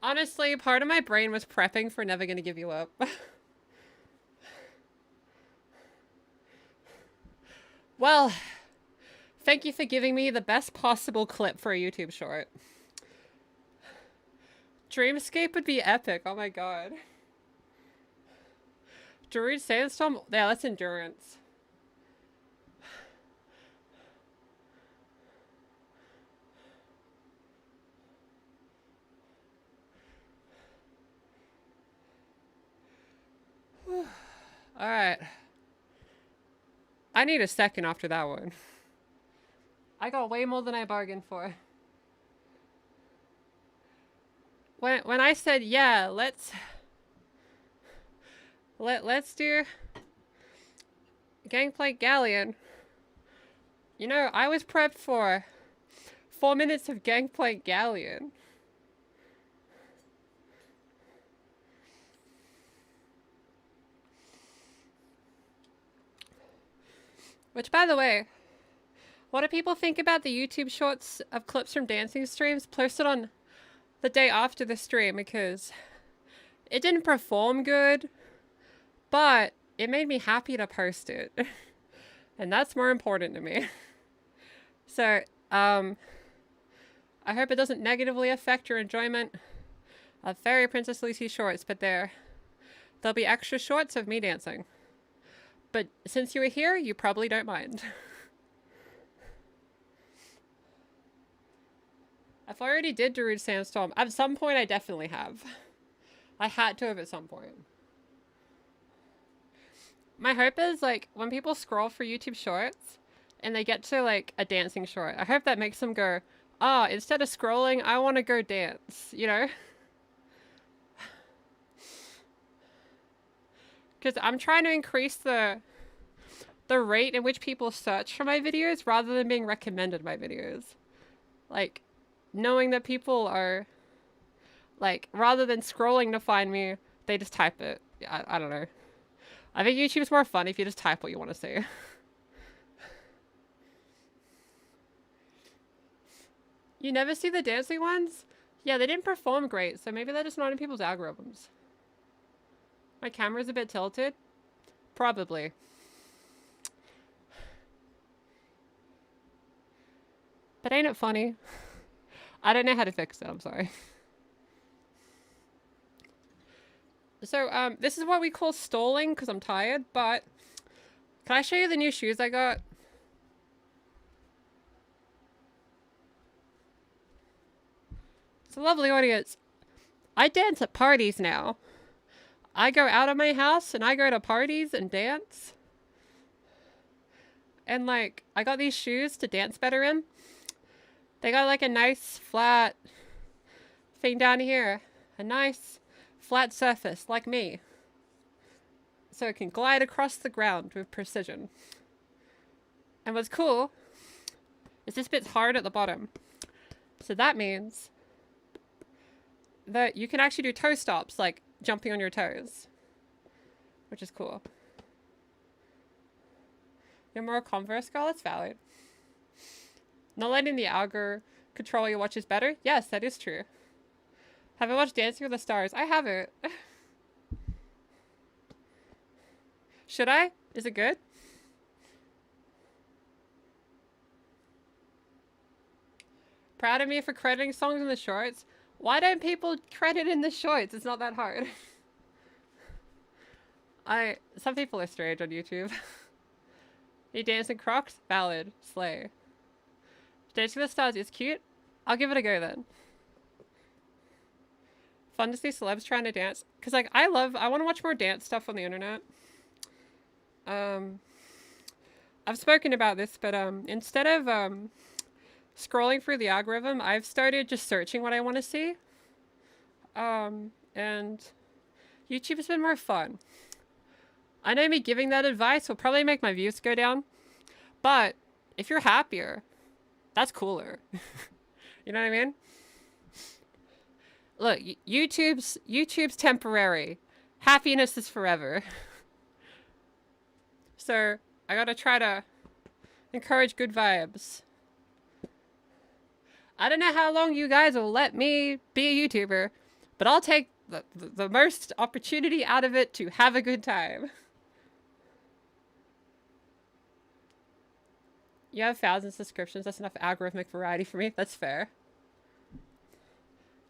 Honestly, part of my brain was prepping for Never Gonna Give You Up. Well, thank you for giving me the best possible clip for a YouTube short. Dreamscape would be epic. Oh my god. Druid Sandstorm? Yeah, that's endurance. Alright. I need a second after that one. I got way more than I bargained for. When I said, yeah, let's do Gangplank Galleon. You know, I was prepped for 4 minutes of Gangplank Galleon. Which, by the way, what do people think about the YouTube shorts of clips from dancing streams posted on the day after the stream? Because it didn't perform good, but it made me happy to post it. And that's more important to me. So, I hope it doesn't negatively affect your enjoyment of Fairy Princess Lucy shorts, but there'll be extra shorts of me dancing. But since you were here, you probably don't mind. If I already did Druid Sandstorm, at some point I definitely have. I had to have at some point. My hope is, like, when people scroll for YouTube shorts and they get to, like, a dancing short, I hope that makes them go, ah, instead of scrolling, I want to go dance, you know? Because I'm trying to increase the rate in which people search for my videos rather than being recommended my videos. Like, knowing that people are, like, rather than scrolling to find me, they just type it. I don't know. I think YouTube's more fun if you just type what you want to see. You never see the dancing ones? Yeah, they didn't perform great, so maybe they're just not in people's algorithms. My camera's a bit tilted? Probably. But ain't it funny? I don't know how to fix it, I'm sorry. So, this is what we call stalling, because I'm tired, but can I show you the new shoes I got? It's a lovely audience. I dance at parties now. I go out of my house and I go to parties and dance. And, like, I got these shoes to dance better in. They got, like, a nice flat thing down here. A nice flat surface, like me. So it can glide across the ground with precision. And what's cool is this bit's hard at the bottom. So that means that you can actually do toe stops, like jumping on your toes. Which is cool. You're more a Converse girl? It's valid. Not letting the algo control your watch is better? Yes, that is true. Have I watched Dancing with the Stars? I haven't. Should I? Is it good? Proud of me for crediting songs in the shorts. Why don't people credit in the shorts? It's not that hard. Some people are strange on YouTube. You dance in Crocs? Valid. Slay. Dancing with the Stars is cute. I'll give it a go then. Fun to see celebs trying to dance. Cause like I want to watch more dance stuff on the internet. I've spoken about this, but instead of scrolling through the algorithm, I've started just searching what I want to see. And YouTube has been more fun. I know me giving that advice will probably make my views go down, but if you're happier, that's cooler. You know what I mean? Look, YouTube's temporary. Happiness is forever. So I gotta try to encourage good vibes. I don't know how long you guys will let me be a YouTuber, but I'll take the most opportunity out of it to have a good time. You have 1,000 subscriptions. That's enough algorithmic variety for me. That's fair.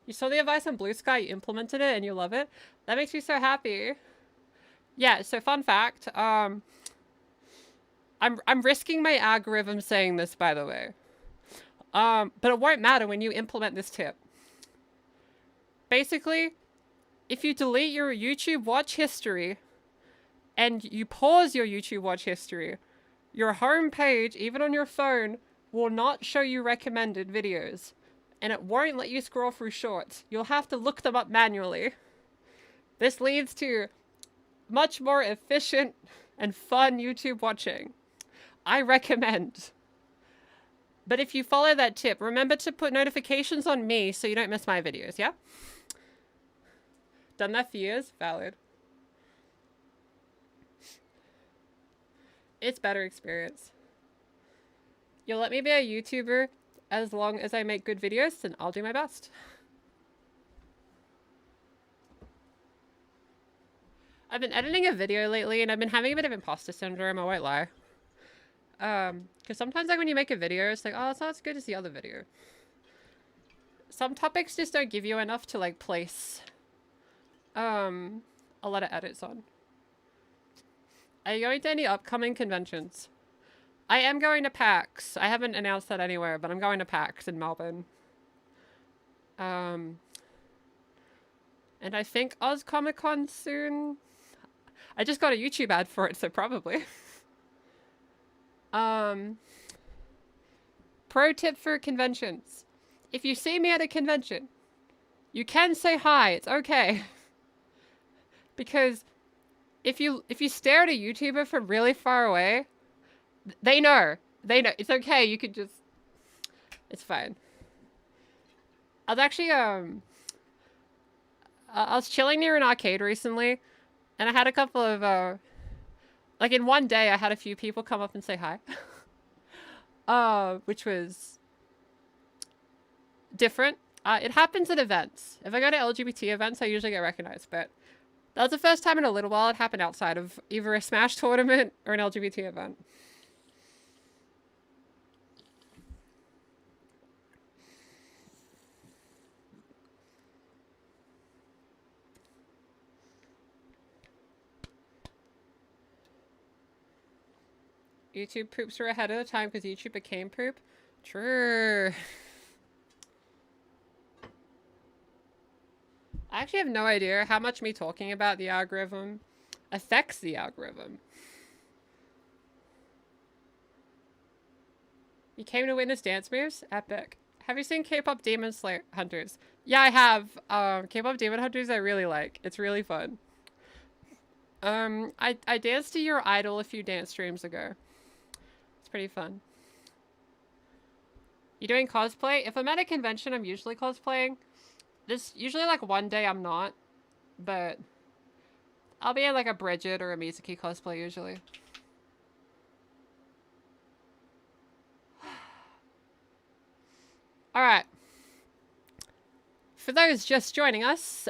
You saw the advice on Blue Sky, you implemented it, and you love it. That makes me so happy. Yeah, so fun fact. I'm risking my algorithm saying this, by the way. But it won't matter when you implement this tip. Basically, if you delete your YouTube watch history and you pause your YouTube watch history, your home page, even on your phone, will not show you recommended videos. And it won't let you scroll through shorts. You'll have to look them up manually. This leads to much more efficient and fun YouTube watching. I recommend. But if you follow that tip, remember to put notifications on me so you don't miss my videos, yeah? Done that for years? Valid. It's better experience. You'll let me be a YouTuber as long as I make good videos, and I'll do my best. I've been editing a video lately, and I've been having a bit of imposter syndrome, I won't lie. Because sometimes like when you make a video, it's like, oh, it's not as good as the other video. Some topics just don't give you enough to like place a lot of edits on. Are you going to any upcoming conventions? I am going to PAX. I haven't announced that anywhere, but I'm going to PAX in Melbourne. And I think Oz Comic Con soon. I just got a YouTube ad for it, so probably. Pro tip for conventions. If you see me at a convention, you can say hi. It's okay. Because if you stare at a YouTuber from really far away, they know. They know. It's okay. You could just... It's fine. I was actually, I was chilling near an arcade recently, and I had a couple of, like in one day, I had a few people come up and say hi. Which was different. It happens at events. If I go to LGBT events, I usually get recognized, but that was the first time in a little while it happened outside of either a Smash tournament or an LGBT event. YouTube poops were ahead of the time because YouTube became poop. True. I actually have no idea how much me talking about the algorithm affects the algorithm. You came to witness dance moves? Epic. Have you seen K-pop Demon Slayer Hunters? Yeah, I have. K-pop Demon Hunters I really like. It's really fun. I danced to Your Idol a few dance streams ago. It's pretty fun. You doing cosplay? If I'm at a convention, I'm usually cosplaying. This usually like one day I'm not, but I'll be in like a Bridget or a Mizuki cosplay usually. All right. For those just joining us,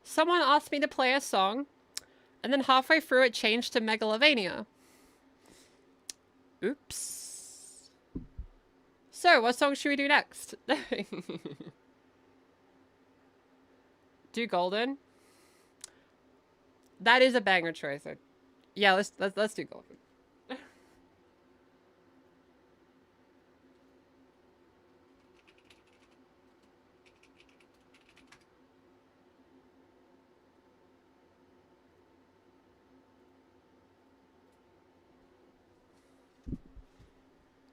someone asked me to play a song, and then halfway through it changed to Megalovania. Oops. So, what song should we do next? Do Golden? That is a banger choice. Yeah, let's do Golden.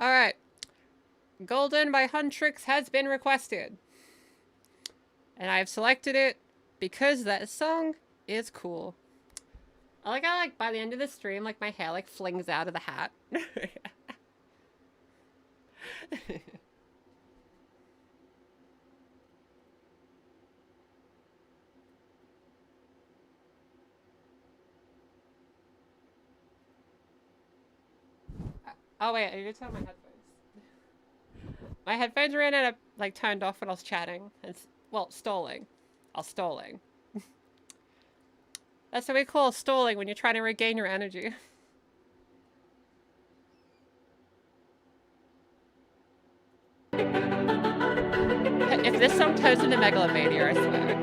All right. Golden by Huntrix has been requested. And I have selected it because that song is cool. I like how, like, by the end of the stream, like, my hair, like, flings out of the hat. Oh, wait, I need to turn my headphones. My headphones ran out of, like, turned off when I was chatting. And, well, stalling. I was stalling. That's what we call stalling when you're trying to regain your energy. If this song turns into Megalovania, I swear.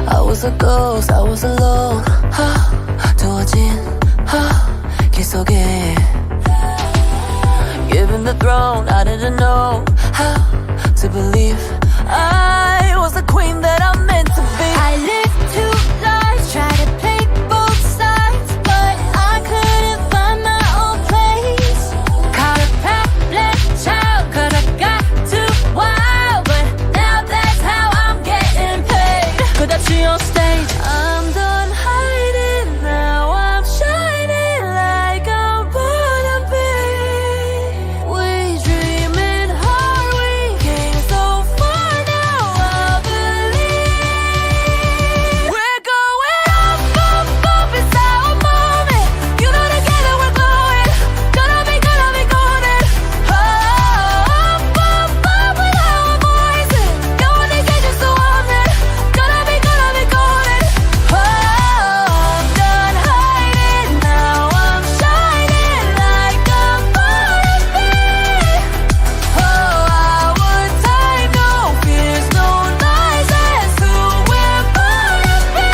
I was a ghost, I was alone. 두어진 길 속에. Given the throne, I didn't know how to believe I was the queen that I'm meant to be. I lived two lives, tried to play both sides, but I couldn't find my own place. Caught a path-less child, 'cause I got too wild, but now that's how I'm getting paid. 그다지 on stage, I'm done hiding. Now I'm shining like I'm born to be. We dreaming hard, we came so far. Now I believe we're going up, up, up. It's our moment. You know together we're glowing. Gonna be golden. Up, up, up with our voices. Going to get you so on it. Gonna be golden. Oh, I'm done hiding. Now I'm shining like I'm born to be. Oh, our time, no fears, no lies. That's who we're born to be.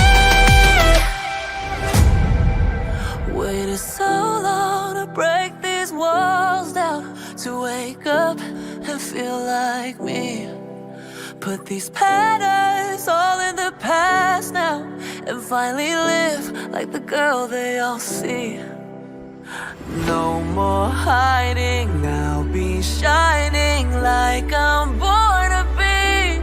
Waited so long to break these walls down, to wake up and feel like me. Put these patterns all in the past now, and finally live like the girl they all see. No more hiding, I'll be shining like I'm born to be.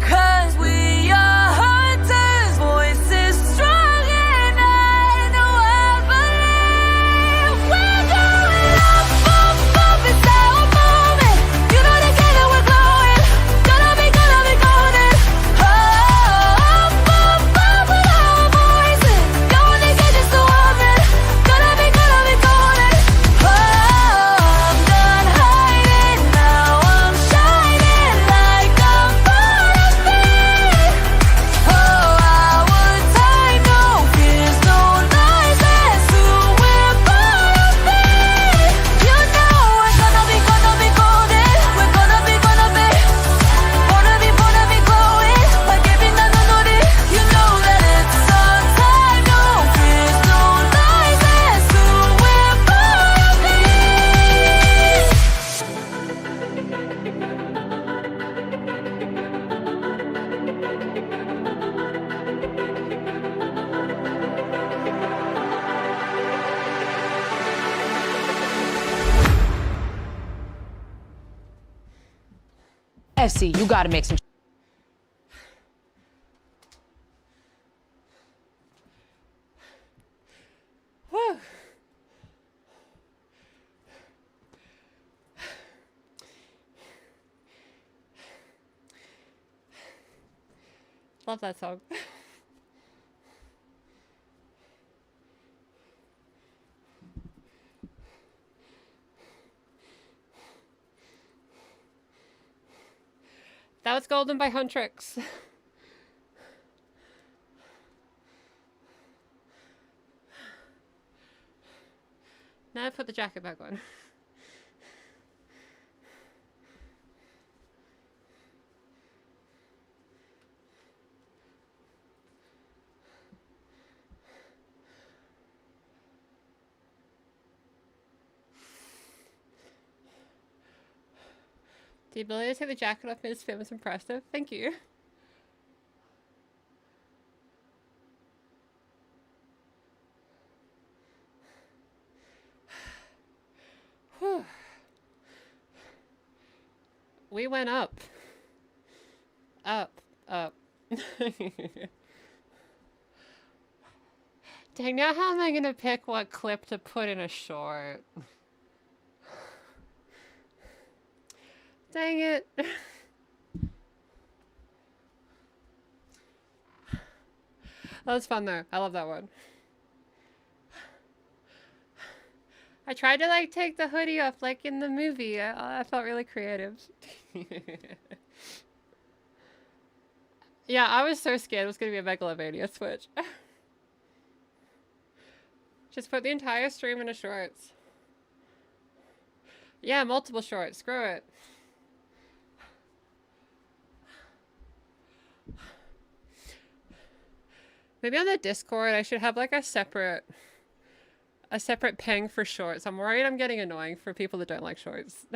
'Cause we are hunters, voices strong, and I know I believe we're going up, up, up. It's our moment. You know together we're glowing. Gonna be golden. Oh, up, up, up with our voices. Going to get you so on it. Gonna be golden. Oh, I'm done hiding. Now I'm shining like I'm born to be. Oh, our time, no fears, no lies. That's who we're born to be. You know we're gonna be golden. We're gonna be glowing. Like every night on it. You know that it's our time, no fears, no lies. That's who we're born to be. FC, you gotta make some. Whew. Love that song. What's golden by Huntrix? Now I put the jacket back on. The ability to take the jacket off mid spin was impressive. Thank you. Whew. We went up. Up. Up. Dang, now how am I gonna pick what clip to put in a short? Dang it. That was fun though. I love that one. I tried to like take the hoodie off like in the movie. I felt really creative. Yeah, I was so scared it was going to be a Megalovania switch. Just put the entire stream into shorts. Yeah, multiple shorts. Screw it. Maybe on the Discord I should have like a separate ping for shorts. I'm worried I'm getting annoying for people that don't like shorts.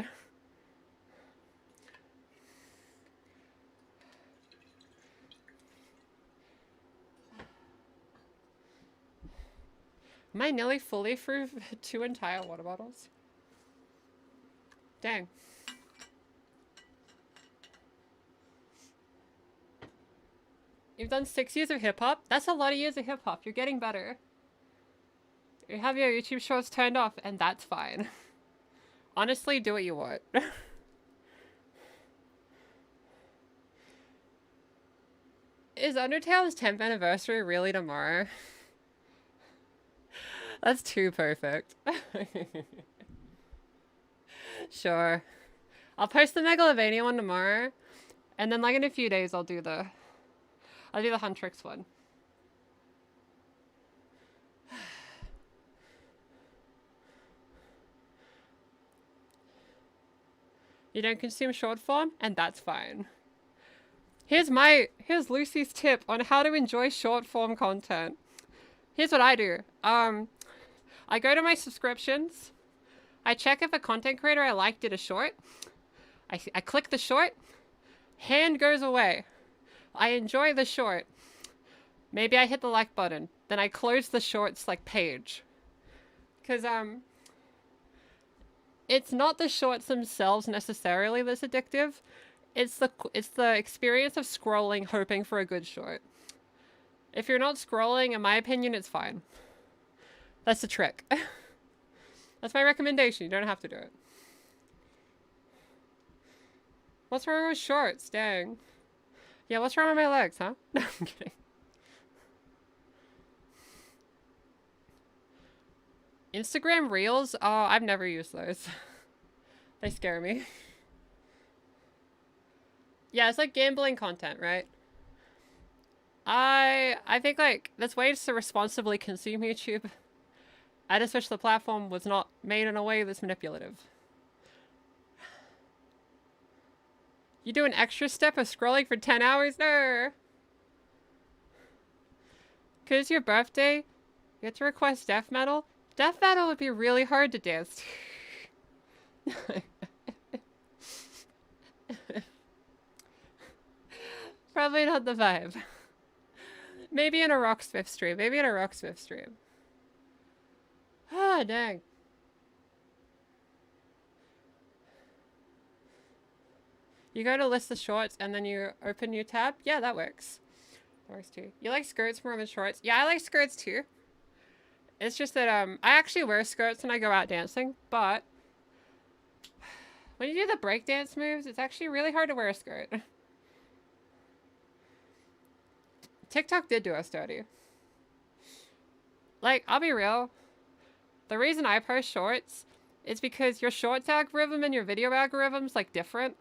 Am I nearly fully through 2 entire water bottles? Dang. You've done 6 years of hip-hop? That's a lot of years of hip-hop. You're getting better. You have your YouTube shorts turned off, and that's fine. Honestly, do what you want. Is Undertale's 10th anniversary really tomorrow? That's too perfect. Sure. I'll post the Megalovania one tomorrow, and then like in a few days I'll do the Huntrix one. You don't consume short form, and that's fine. Here's Lucy's tip on how to enjoy short form content. Here's what I do. I go to my subscriptions. I check if a content creator I like did a short. I click the short. Hand goes away. I enjoy the short. Maybe I hit the like button. Then I close the shorts like page. Because it's not the shorts themselves necessarily that's addictive. It's the experience of scrolling hoping for a good short. If you're not scrolling, in my opinion, it's fine. That's the trick. That's my recommendation. You don't have to do it. What's wrong with shorts? Dang. Yeah, what's wrong with my legs, huh? No, I'm kidding. Instagram Reels? Oh, I've never used those. They scare me. Yeah, it's like gambling content, right? I think like there's ways to responsibly consume YouTube. I just wish the platform was not made in a way that's manipulative. You do an extra step of scrolling for 10 hours? No! 'Cause it's your birthday, you get to request death metal? Death metal would be really hard to dance to. Probably not the vibe. Maybe in a Rocksmith stream. Maybe in a Rocksmith stream. Ah, dang. You go to list the shorts and then you open your tab? Yeah, that works. That works too. You like skirts more than shorts? Yeah, I like skirts too. It's just that I actually wear skirts when I go out dancing, but when you do the breakdance moves, it's actually really hard to wear a skirt. TikTok did do us dirty. Like, I'll be real. The reason I post shorts is because your shorts algorithm and your video algorithm's like different.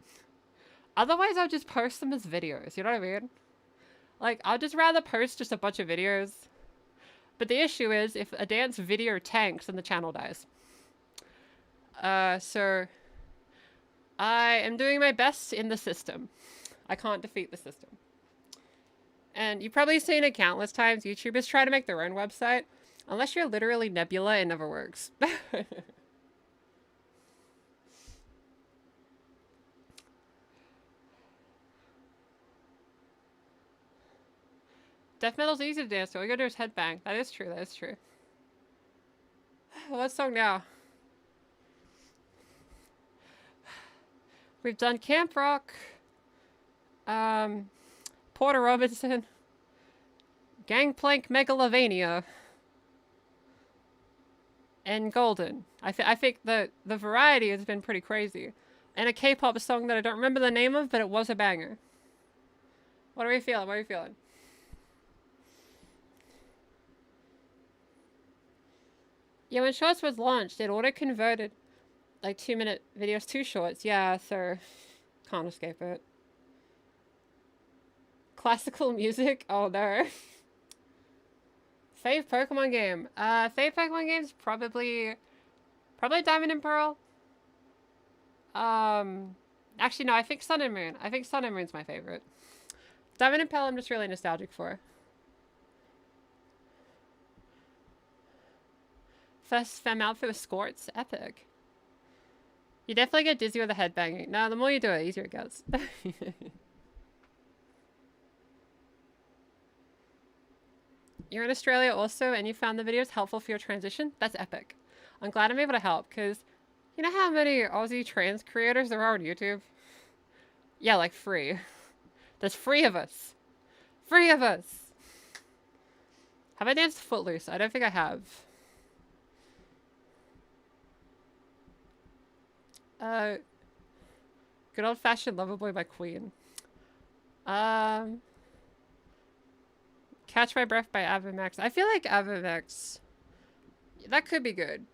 Otherwise, I'll just post them as videos. You know what I mean? Like, I'd just rather post just a bunch of videos. But the issue is, if a dance video tanks, then the channel dies. So I am doing my best in the system. I can't defeat the system. And you've probably seen it countless times. YouTubers try to make their own website. Unless you're literally Nebula, it never works. Death metal's easy to dance to. All you gotta do is headbang. That is true, that is true. What song now? We've done Camp Rock. Porter Robinson. Gangplank Megalovania. And Golden. I think the variety has been pretty crazy. And a K-pop song that I don't remember the name of, but it was a banger. What are we feeling? What are we feeling? Yeah, when Shorts was launched, it auto-converted like 2-minute videos to Shorts. Yeah, so can't escape it. Classical music? Oh no. Fave Pokemon game. Fave Pokemon game's probably Diamond and Pearl. Actually no, I think Sun and Moon. I think Sun and Moon's my favorite. Diamond and Pearl I'm just really nostalgic for. First femme outfit with squirts. Epic. You definitely get dizzy with the headbanging. No, the more you do it, the easier it gets. You're in Australia also, and you found the videos helpful for your transition? That's epic. I'm glad I'm able to help, because you know how many Aussie trans creators there are on YouTube? Yeah, like free. There's 3 of us. 3 of us! Have I danced Footloose? I don't think I have. Good old-fashioned Loverboy by Queen. Catch My Breath by Avamax. I feel like Avamax... that could be good.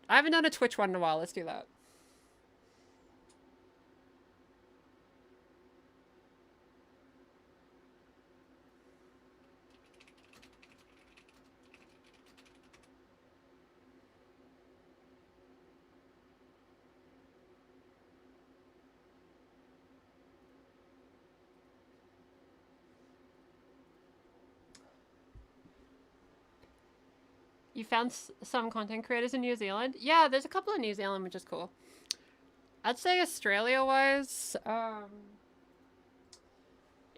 I haven't done a Twitch one in a while. Let's do that. You found some content creators in New Zealand? Yeah, there's a couple in New Zealand, which is cool. I'd say Australia-wise,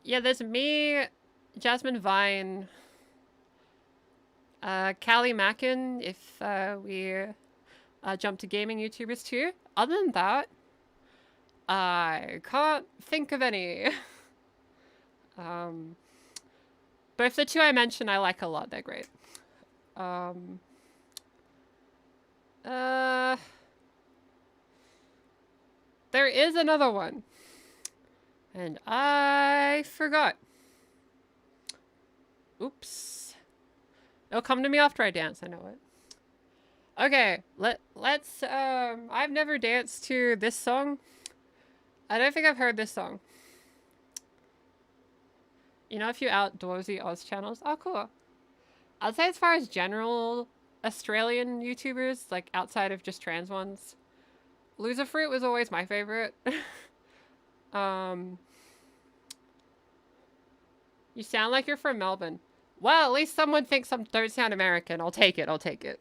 yeah, there's me, Jasmine Vine, Callie Mackin, if we jump to gaming YouTubers too. Other than that, I can't think of any. Both the 2 I mentioned I like a lot, they're great. There is another one. And I forgot. Oops. It'll come to me after I dance, I know it. Okay, let's, I've never danced to this song. I don't think I've heard this song. You know a few outdoorsy Oz channels? Oh, cool. I'd say as far as general Australian YouTubers, like outside of just trans ones, Loser Fruit was always my favorite. You sound like you're from Melbourne. Well, at least someone thinks I don't sound American. I'll take it. I'll take it.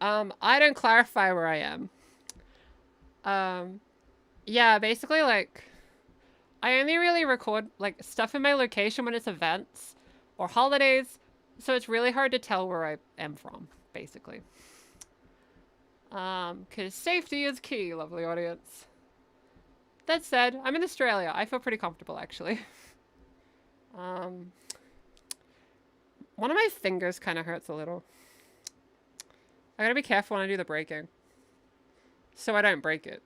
I don't clarify where I am. Yeah, basically, like, I only really record, like, stuff in my location when it's events or holidays. So it's really hard to tell where I am from, basically. Because safety is key, lovely audience. That said, I'm in Australia. I feel pretty comfortable, actually. One of my fingers kind of hurts a little. I gotta be careful when I do the breaking. So I don't break it.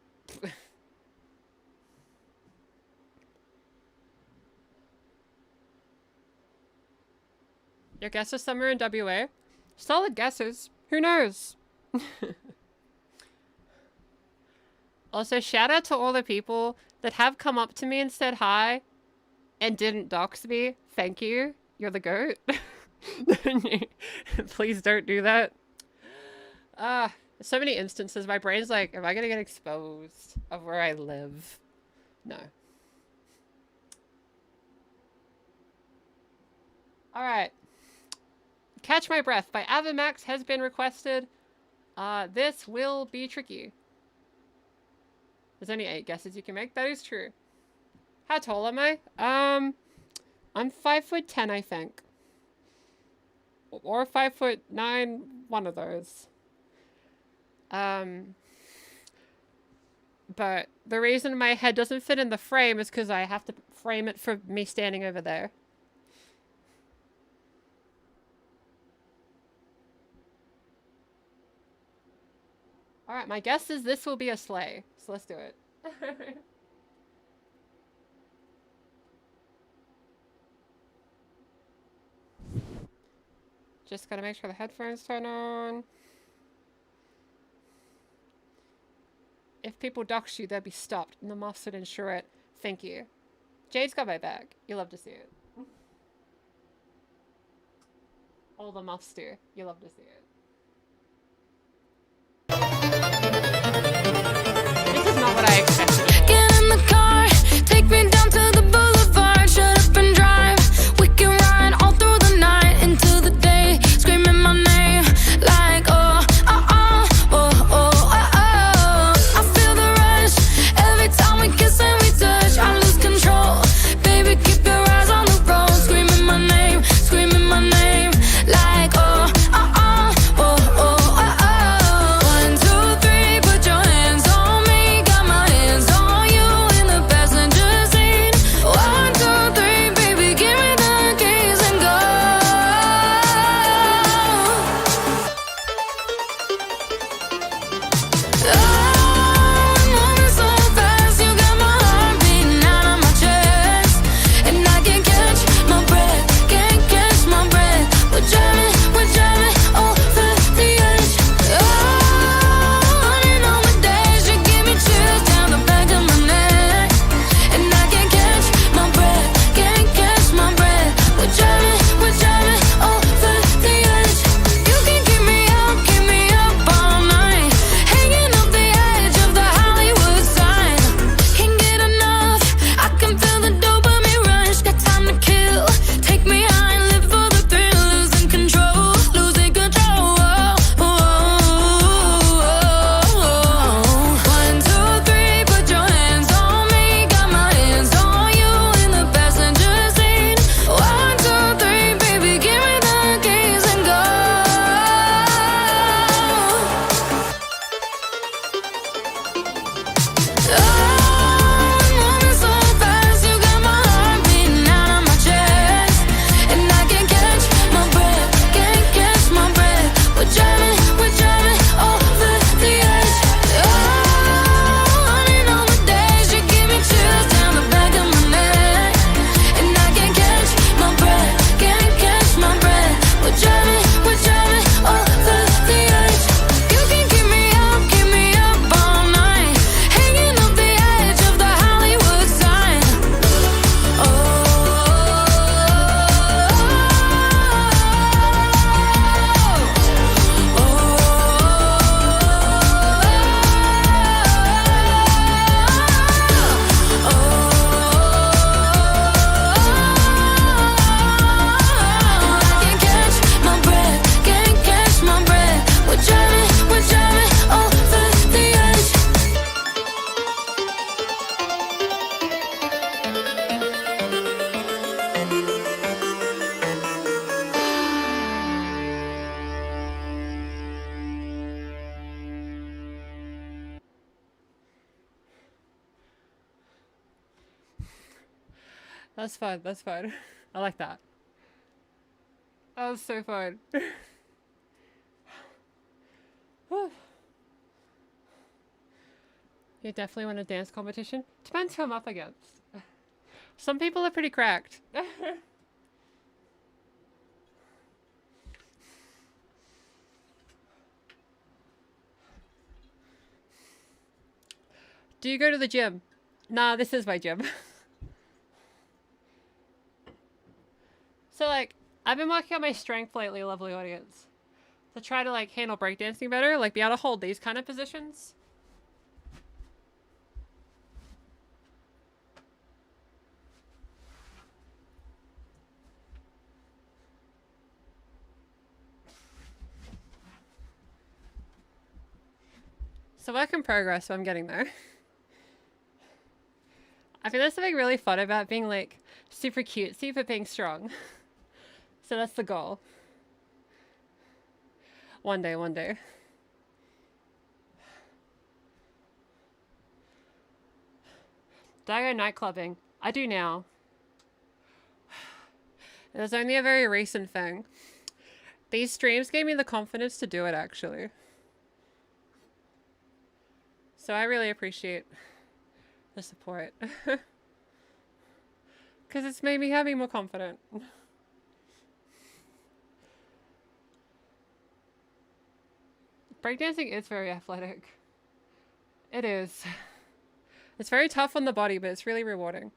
Your guess is somewhere in WA? Solid guesses. Who knows? Also, shout out to all the people that have come up to me and said hi and didn't dox me. Thank you. You're the goat. Please don't do that. So many instances my brain's like, am I gonna get exposed of where I live? No. Alright. Catch My Breath by Avamax has been requested. This will be tricky. There's only 8 guesses you can make. That is true. How tall am I? I'm 5'10", I think. Or 5'9", one of those. But the reason my head doesn't fit in the frame is because I have to frame it for me standing over there. Alright, my guess is this will be a sleigh. So let's do it. Just gotta make sure the headphones turn on. If people dox you, they'll be stopped, and the muffs would ensure it. Thank you. Jade's got my back. You love to see it. All the muffs do. You love to see it. This is not what I expected. Get in the car, take me down to the boulevard. Shut up and drive. We can ride all through the night into the day, screaming my name like oh, oh, oh, oh, oh, oh, oh. I feel the rush every time we kiss and we touch. I lose control, baby. Keep your eyes on the road, screaming my name like oh, oh, oh, oh, oh, oh, oh. 1, 2, 3, put your hands on me. Got my hands on you in the passenger seat. 1, 2, 3, baby, give me the keys and go. I'm moving so fast, you got my heart beating out of my chest, and I can't catch my breath, can't catch my breath. We're driving over the edge. Oh, running on the days, you give me chills down the back of my neck, and I can't catch my breath, can't catch my breath. We're driving over the edge. You can keep me up all night, hanging off the edge of the Hollywood sign. Can't get enough, I can feel the dopamine rush. Got time to kill, take me high and live for the thrill. Losing control, losing control. Oh, oh, oh, oh. 1, 2, 3, put your hands on me. Got my hands on you in the passenger seat. 1, 2, 3, baby, give me the keys and go. I'm moving so fast, you got my heart beating out of my chest, and I can't catch my breath, can't catch my breath. We're driving over the edge. Oh, running on the days, you give me chills down the back of my neck, and I can't catch my breath, can't catch my breath. We're driving over the edge. You can keep me up all night, hanging off the edge of the Hollywood sign. Oh, I can't catch my breath, can't catch my breath. We're driving over the edge. That's fun. That's fun. I like that. That was so fun. Whew. You definitely want a dance competition? Depends who I'm up against. Some people are pretty cracked. Do you go to the gym? Nah, this is my gym. So, like, I've been working on my strength lately, lovely audience. To try to, like, handle breakdancing better. Like, be able to hold these kind of positions. So work in progress, so I'm getting there. I feel there's something really fun about being like super cutesy but being strong. So that's the goal. One day, one day. Do I go nightclubbing? I do now. It was only a very recent thing. These streams gave me the confidence to do it, actually. So I really appreciate the support. Because it's made me having more confident. Breakdancing is very athletic. It is. It's very tough on the body, but it's really rewarding.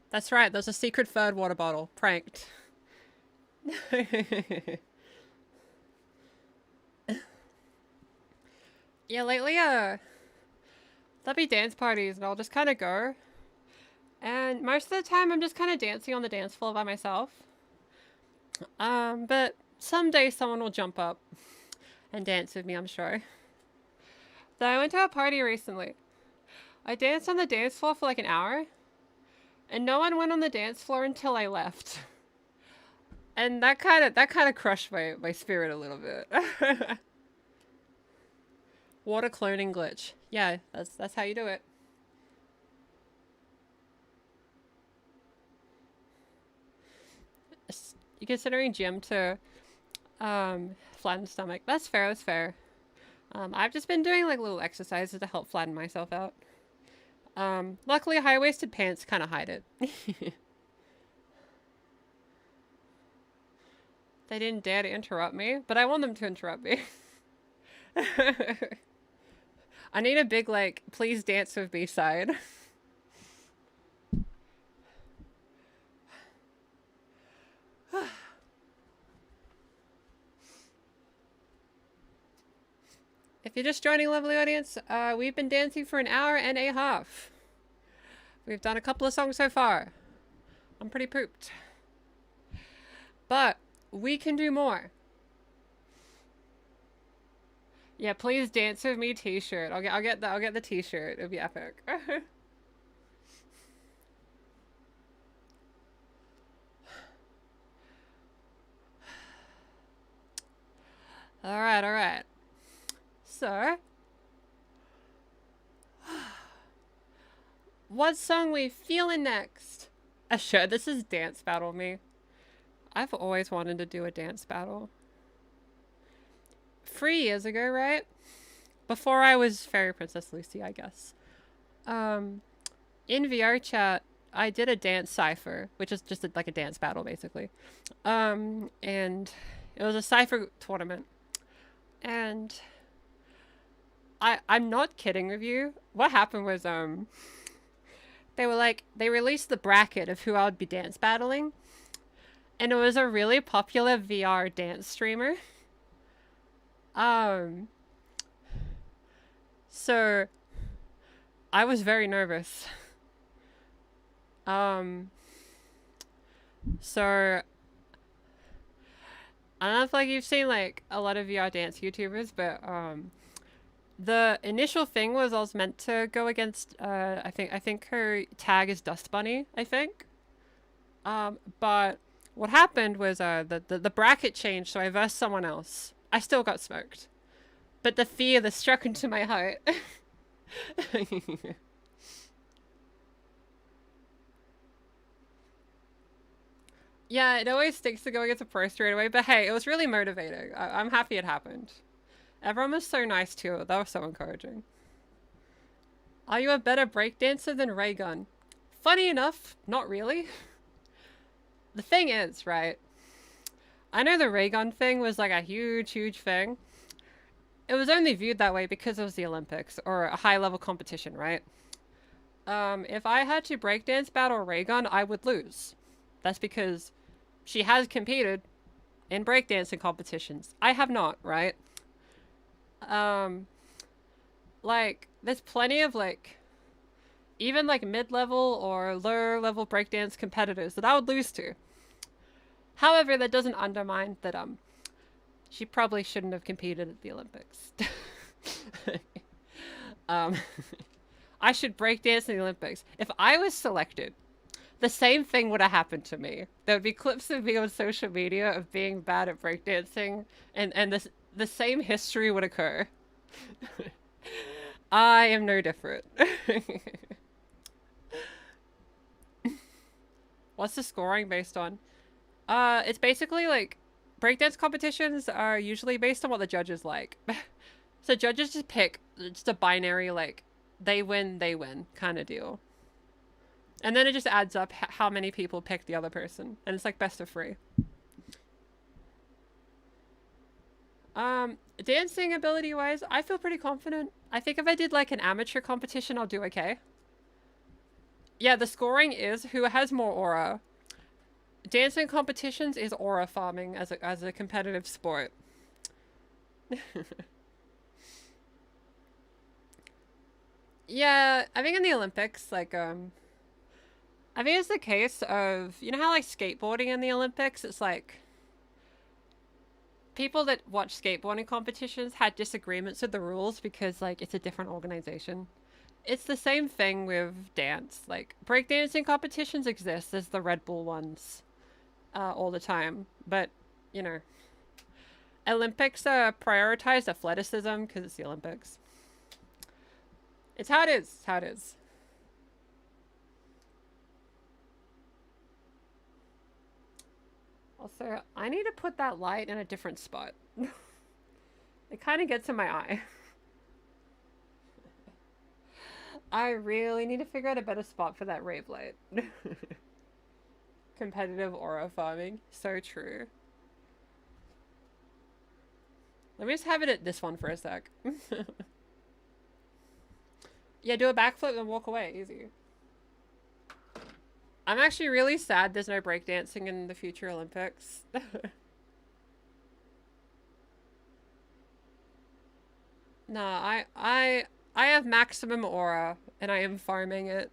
That's right, there's a secret third water bottle. Pranked. Yeah, lately, there'll be dance parties and I'll just kind of go. And most of the time I'm just kind of dancing on the dance floor by myself. But someday someone will jump up and dance with me, I'm sure. So I went to a party recently. I danced on the dance floor for like an hour. And no one went on the dance floor until I left. And that kind of crushed my spirit a little bit. Water cloning glitch. Yeah, that's how you do it. You're considering gym to flatten the stomach. That's fair, that's fair. I've just been doing like little exercises to help flatten myself out. Luckily high-waisted pants kind of hide it. They didn't dare to interrupt me, but I want them to interrupt me. I need a big, like, please dance with me side. If you're just joining, lovely audience, we've been dancing for an hour and a half. We've done a couple of songs so far. I'm pretty pooped. But we can do more. Yeah, please dance with me t-shirt. I'll get the t-shirt. It'll be epic. All right. So, what song we feeling next? Sure, this is dance battle me. I've always wanted to do a dance battle. 3 years ago, right? Before I was Fairy Princess Lucy, I guess. In VR chat, I did a dance cipher, which is just like a dance battle, basically. And it was a cipher tournament. And I'm not kidding with you. What happened was, they were like, they released the bracket of who I would be dance battling. And it was a really popular VR dance streamer. So I was very nervous. So I don't know if like you've seen like a lot of VR dance YouTubers, but the initial thing was I was meant to go against I think her tag is Dust Bunny, I think. But what happened was the bracket changed, so I versed someone else. I still got smoked. But the fear that struck into my heart. Yeah, it always sticks to going into pro straight away, but hey, it was really motivating. I'm happy it happened. Everyone was so nice too. That was so encouraging. Are you a better breakdancer than Raygun? Funny enough, not really. The thing is, right? I know the Raygun thing was like a huge, huge thing. It was only viewed that way because it was the Olympics or a high-level competition, right? If I had to breakdance battle Raygun, I would lose. That's because she has competed in breakdancing competitions. I have not, right? Like, there's plenty of, like, even, like, mid-level or lower-level breakdance competitors that I would lose to. However, that doesn't undermine that, she probably shouldn't have competed at the Olympics. I should breakdance in the Olympics. If I was selected, the same thing would have happened to me. There would be clips of me on social media of being bad at breakdancing, and the same history would occur. I am no different. What's the scoring based on? It's basically like, breakdance competitions are usually based on what the judges like. So judges just pick just a binary, like, they win kind of deal. And then it just adds up how many people pick the other person. And it's like best of 3. Dancing ability-wise, I feel pretty confident. I think if I did like an amateur competition, I'll do okay. Yeah, the scoring is who has more aura. Dancing competitions is aura farming as a competitive sport. Yeah, I think in the Olympics, like, I think it's the case of, you know how, like, skateboarding in the Olympics, it's like, people that watch skateboarding competitions had disagreements with the rules because, like, it's a different organization. It's the same thing with dance. Like, breakdancing competitions exist as the Red Bull ones all the time. But, you know, Olympics prioritize athleticism because it's the Olympics. It's how it is. It's how it is. Also, I need to put that light in a different spot. It kind of gets in my eye. I really need to figure out a better spot for that rave light. Competitive aura farming. So true. Let me just have it at this one for a sec. Yeah, do a backflip and walk away. Easy. I'm actually really sad there's no breakdancing in the future Olympics. Nah, I have maximum aura and I am farming it.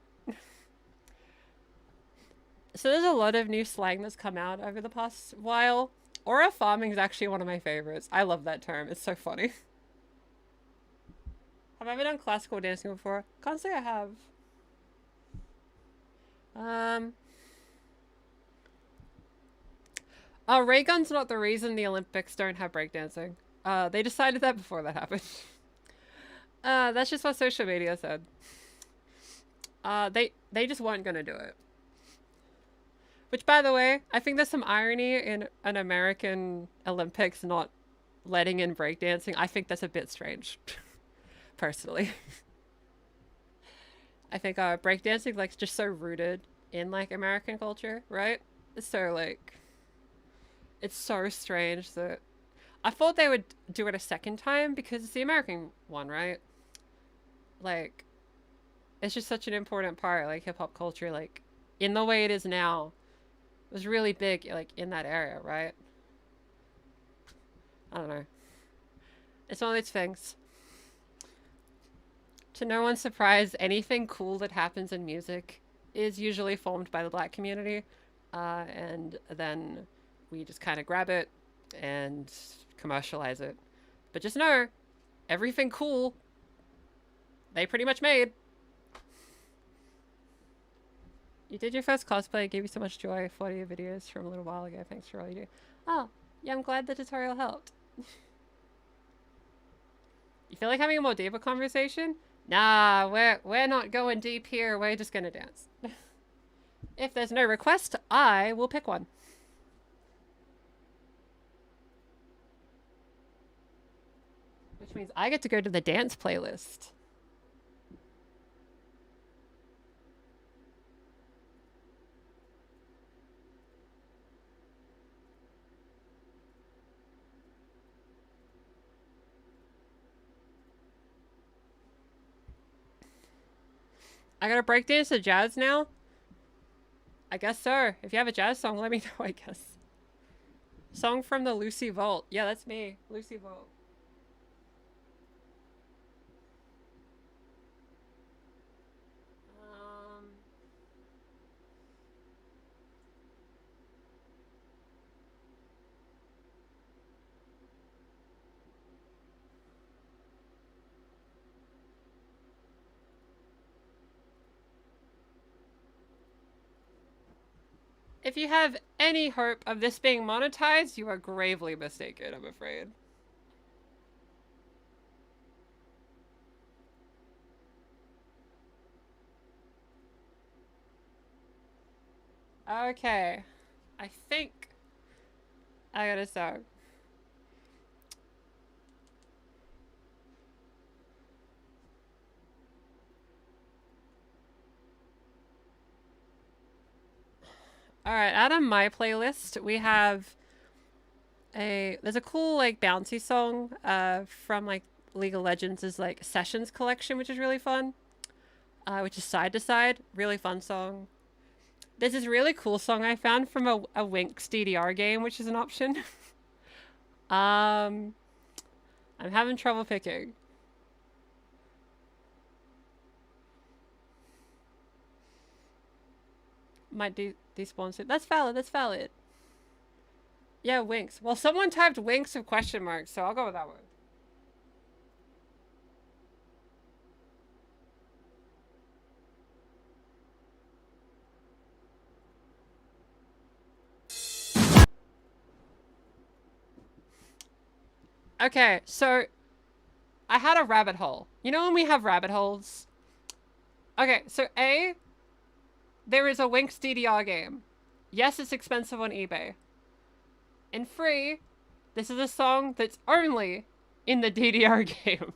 So there's a lot of new slang that's come out over the past while. Aura farming is actually one of my favorites. I love that term. It's so funny. Have I ever done classical dancing before? Can't say I have. Oh, ray gun's not the reason the Olympics don't have breakdancing. They decided that before that happened. That's just what social media said. They just weren't gonna do it. Which, by the way, I think there's some irony in an American Olympics not letting in breakdancing. I think that's a bit strange, personally. I think breakdancing like just so rooted in like American culture, right? So like, it's so strange that I thought they would do it a second time because it's the American one, right? Like, it's just such an important part, like hip hop culture, like in the way it is now. It was really big, like in that area, right? I don't know. It's one of these things. To no one's surprise, anything cool that happens in music is usually formed by the Black community, and then we just kind of grab it and commercialize it. But just know, everything cool, they pretty much made. You did your first cosplay. It gave you so much joy. 40 your videos from a little while ago. Thanks for all you do. Oh, yeah, I'm glad the tutorial helped. You feel like having a more deeper conversation? Nah, we're not going deep here. We're just gonna dance. If there's no request, I will pick one. Which means I get to go to the dance playlist. I gotta break dance to jazz now? I guess so. If you have a jazz song, let me know, I guess. Song from the Lucy Vault. Yeah, that's me. Lucy Vault. If you have any hope of this being monetized, you are gravely mistaken, I'm afraid. Okay. I think I got a song. Alright, out of my playlist, we have there's a cool, like, bouncy song, from, like, League of Legends' like, Sessions collection, which is really fun. Which is Side to Side. Really fun song. There's this really cool song I found from a Winkx DDR game, which is an option. I'm having trouble picking. Might despawn soon. That's valid, that's valid. Yeah, Winkx. Well, someone typed Winkx with question marks, so I'll go with that one. Okay, so I had a rabbit hole. You know when we have rabbit holes? Okay, so there is a Winkx DDR game. Yes, it's expensive on eBay. And free, this is a song that's only in the DDR game.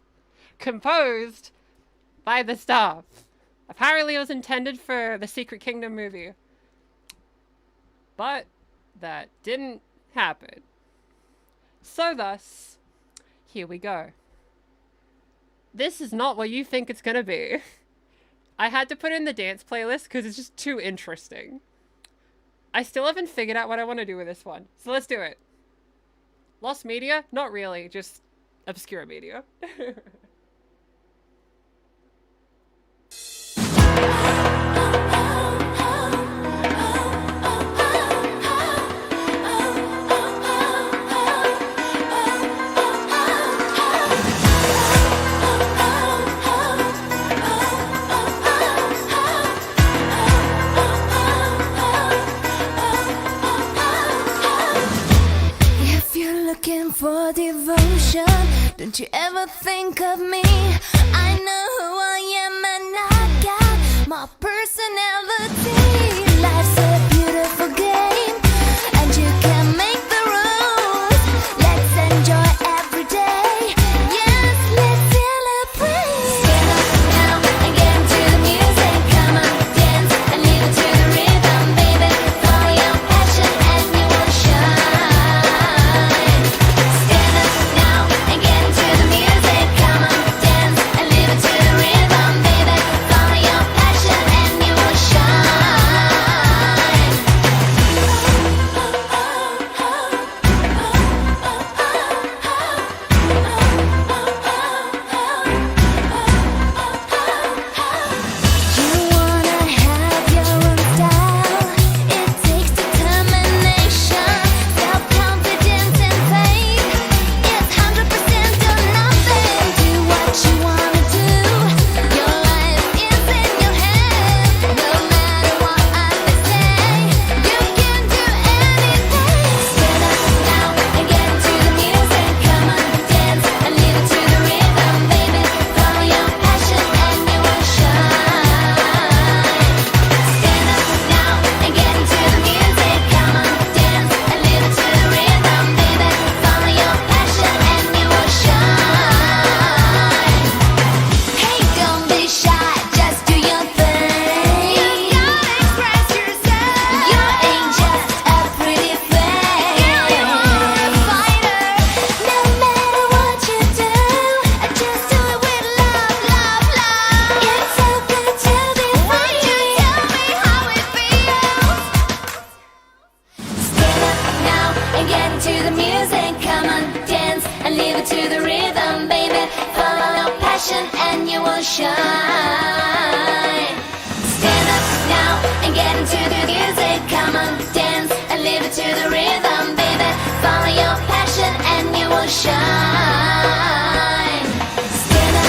Composed by the staff. Apparently it was intended for the Secret Kingdom movie. But that didn't happen. So thus, here we go. This is not what you think it's gonna be. I had to put in the dance playlist because it's just too interesting. I still haven't figured out what I want to do with this one. So let's do it. Lost media? Not really, just obscure media. Looking for devotion, don't you ever think of me? I know who I am and I got my personality. Life's a beautiful game and you can make the rules. Let's enjoy every day. Yes, let's celebrate. Stand up now and get into the music. Come on, dance and leave it to the rhythm, baby. Follow your passion and you will shine. Stand up now and get into the music. Come on, dance will shine. Stand up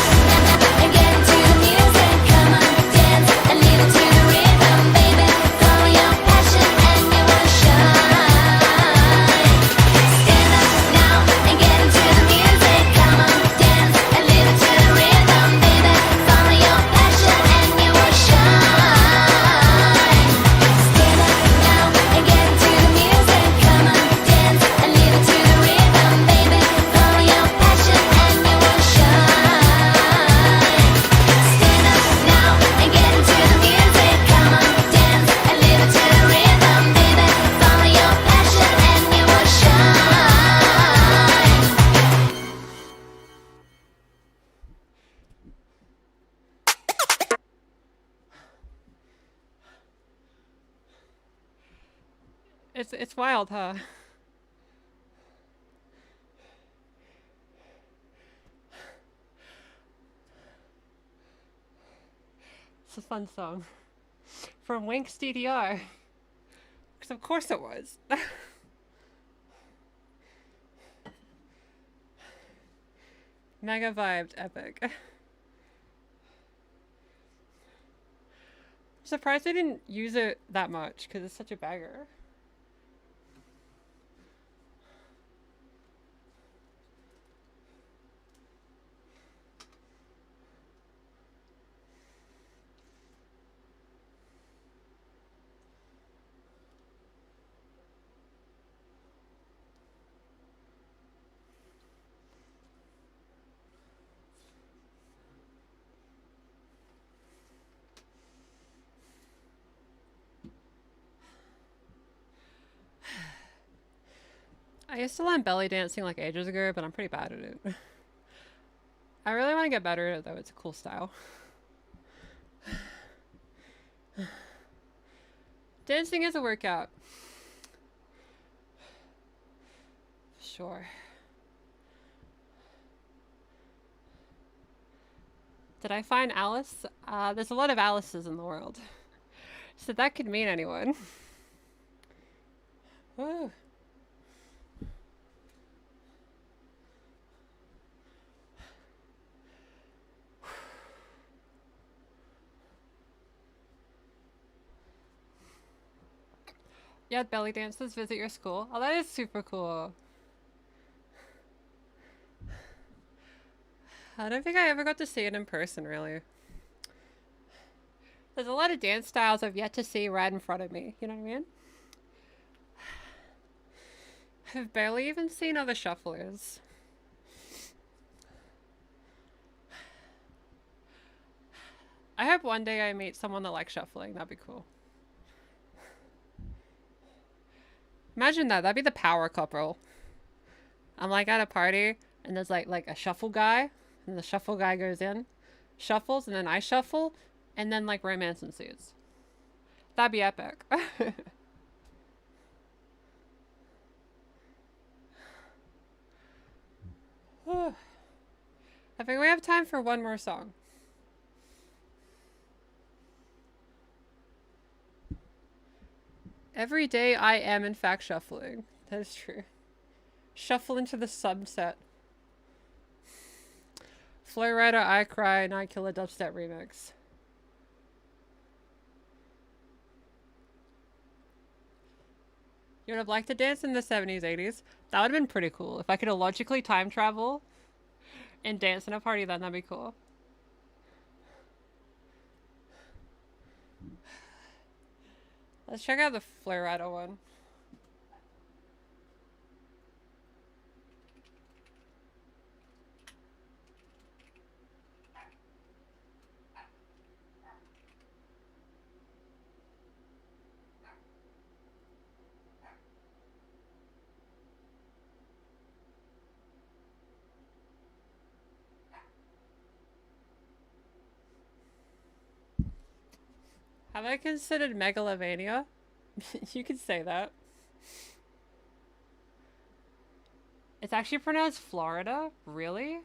and get into the music. Come on, dance and leave it to the rhythm, baby. Follow your passion and you will shine. Stand up now and get into the music. Come on, dance and leave it to the rhythm, baby. Follow your passion and you will shine. Stand up now and get into the music. Come on, dance and leave it to the rhythm, baby. Follow your passion and you will shine. Stand up now and get into the music. Come on, dance and leave it to the rhythm, baby. Follow your passion and you will shine. It's wild, huh? It's a fun song. From Winkx DDR. Because of course it was. Mega vibed, epic. I'm surprised I didn't use it that much because it's such a bagger. I used to learn belly dancing like ages ago, but I'm pretty bad at it. I really want to get better at it though, it's a cool style. Dancing is a workout. Sure. Did I find Alice? There's a lot of Alices in the world. So that could mean anyone. Woo. Yeah, belly dancers visit your school. Oh, that is super cool. I don't think I ever got to see it in person, really. There's a lot of dance styles I've yet to see right in front of me. You know what I mean? I've barely even seen other shufflers. I hope one day I meet someone that likes shuffling. That'd be cool. Imagine that. That'd be the power couple. I'm like at a party and there's like a shuffle guy, and the shuffle guy goes in, shuffles, and then I shuffle, and then like romance ensues. That'd be epic. I think we have time for one more song. Every day I am in fact shuffling. That is true. Shuffle into the sunset. Flow Rider, I Cry, Night Killer Dubstep Remix. You would have liked to dance in the 70s, 80s? That would have been pretty cool. If I could illogically time travel and dance in a party, then that'd be cool. Let's check out the Flow Rider one. Have I considered megalovania? You could say that. It's actually pronounced Florida? Really?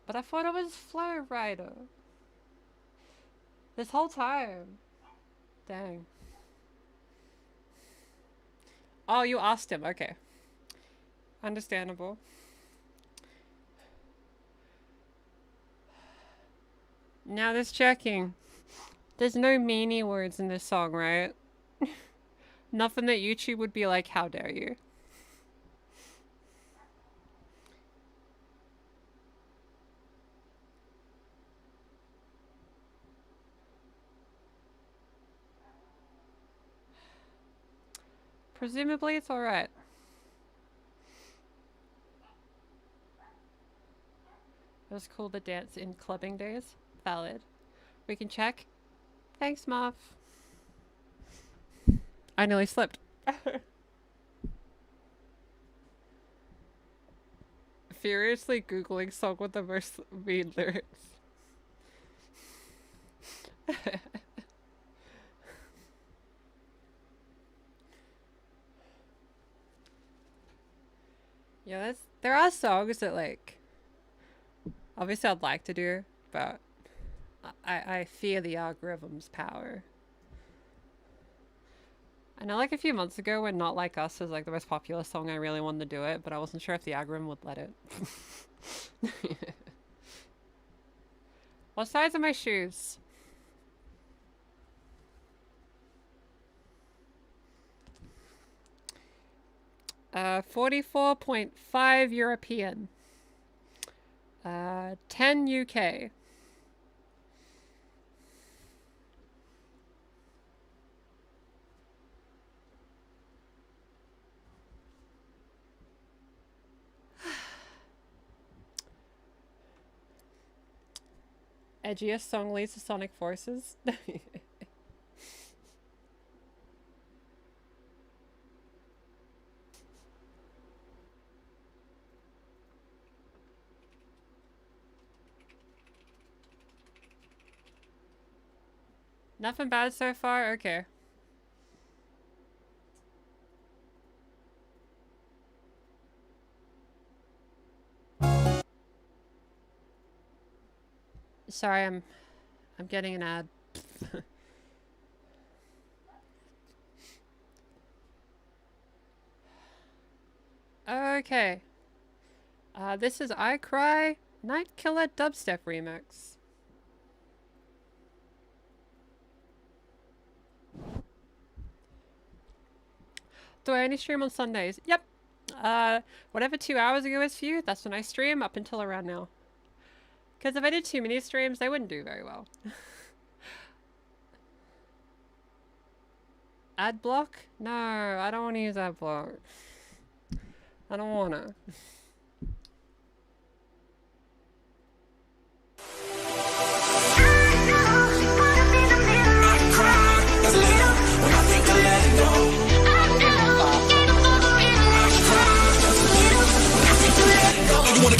But I thought it was Flow Rider. This whole time. Dang. Oh, you asked him. Okay. Understandable. Now this checking. There's no meanie words in this song, right? Nothing that YouTube would be like, how dare you? Presumably it's alright. It was cool to dance in clubbing days. Valid. We can check. Thanks, Marv. I nearly slipped. Furiously Googling song with the most mean lyrics. Yeah, there are songs that, like, obviously I'd like to do, but I fear the algorithm's power. I know, like, a few months ago when Not Like Us was, like, the most popular song, I really wanted to do it, but I wasn't sure if the algorithm would let it. What size are my shoes? Uh, 44.5 European. 10 UK. Edgiest song leads to Sonic Forces. Nothing bad so far? Okay. Sorry, I'm getting an ad. Okay. This is I Cry Night Killer Dubstep Remix. Do I only stream on Sundays? Yep. Whatever 2 hours ago is for you, that's when I stream up until around now. Because if I did too many streams, they wouldn't do very well. Ad block? No, I don't want to use ad block. I don't want to. What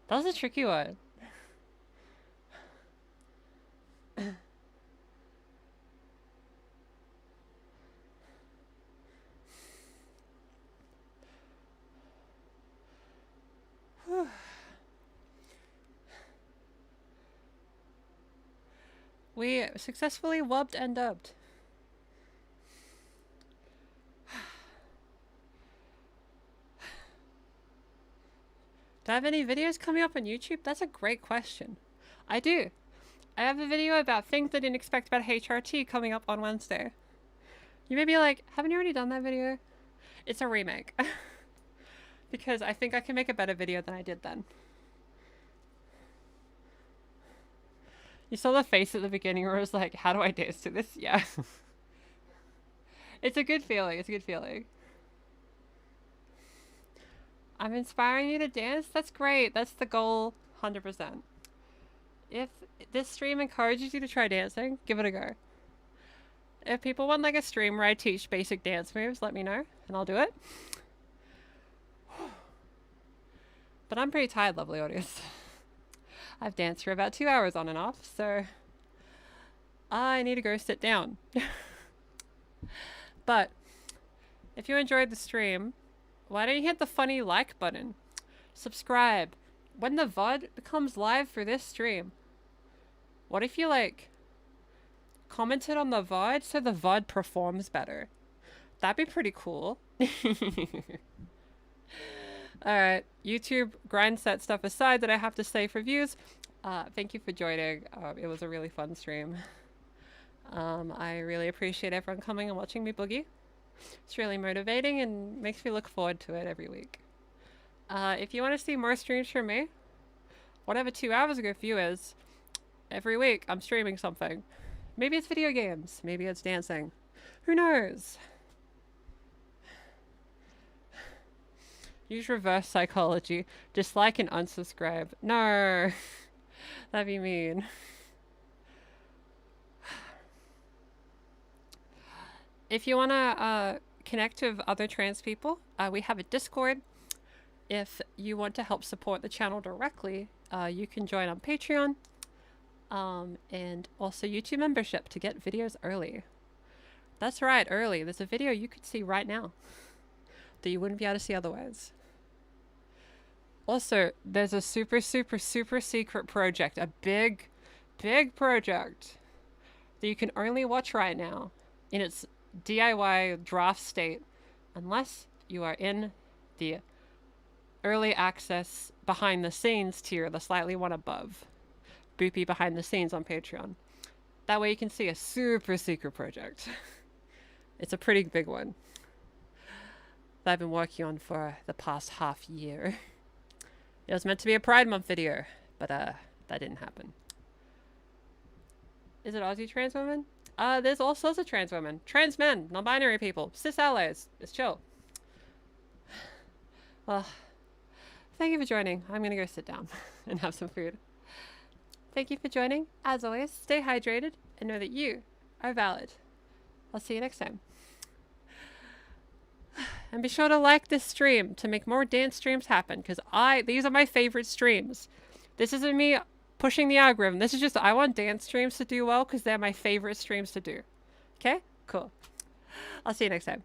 That was a tricky one. We successfully wubbed and dubbed. Do I have any videos coming up on YouTube? That's a great question. I do. I have a video about things I didn't expect about HRT coming up on Wednesday. You may be like, haven't you already done that video? It's a remake. Because I think I can make a better video than I did then. You saw the face at the beginning where it was like, how do I dance to this? Yeah. It's a good feeling. It's a good feeling. I'm inspiring you to dance? That's great. That's the goal, 100%. If this stream encourages you to try dancing, give it a go. If people want like a stream where I teach basic dance moves, let me know and I'll do it. But I'm pretty tired, lovely audience. I've danced for about 2 hours on and off, so I need to go sit down. But if you enjoyed the stream, why don't you hit the funny like button? Subscribe. When the VOD becomes live for this stream, what if you like commented on the VOD so the VOD performs better? That'd be pretty cool. Alright, YouTube grind set stuff aside that I have to say for views. Thank you for joining. It was a really fun stream. I really appreciate everyone coming and watching me boogie. It's really motivating and makes me look forward to it every week. If you want to see more streams from me, whatever 2 hours ago for you is, every week I'm streaming something. Maybe it's video games, maybe it's dancing. Who knows? Use reverse psychology. Dislike and unsubscribe. No. That'd be mean. If you want to connect with other trans people, we have a Discord. If you want to help support the channel directly, you can join on Patreon. And also YouTube membership to get videos early. That's right, early. There's a video you could see right now that you wouldn't be able to see otherwise. Also, there's a super secret project, a big project that you can only watch right now in its DIY draft state unless you are in the early access behind the scenes tier, the slightly one above. Boopy behind the scenes on Patreon. That way you can see a super secret project. It's a pretty big one that I've been working on for the past half year. It was meant to be a Pride Month video, but that didn't happen. Is it Aussie trans women? There's all sorts of trans women. Trans men, non-binary people, cis allies. It's chill. Well, thank you for joining. I'm gonna go sit down and have some food. Thank you for joining. As always, stay hydrated and know that you are valid. I'll see you next time. And be sure to like this stream to make more dance streams happen, because these are my favorite streams. This isn't me pushing the algorithm. This is just, I want dance streams to do well because they're my favorite streams to do. Okay? Cool. I'll see you next time.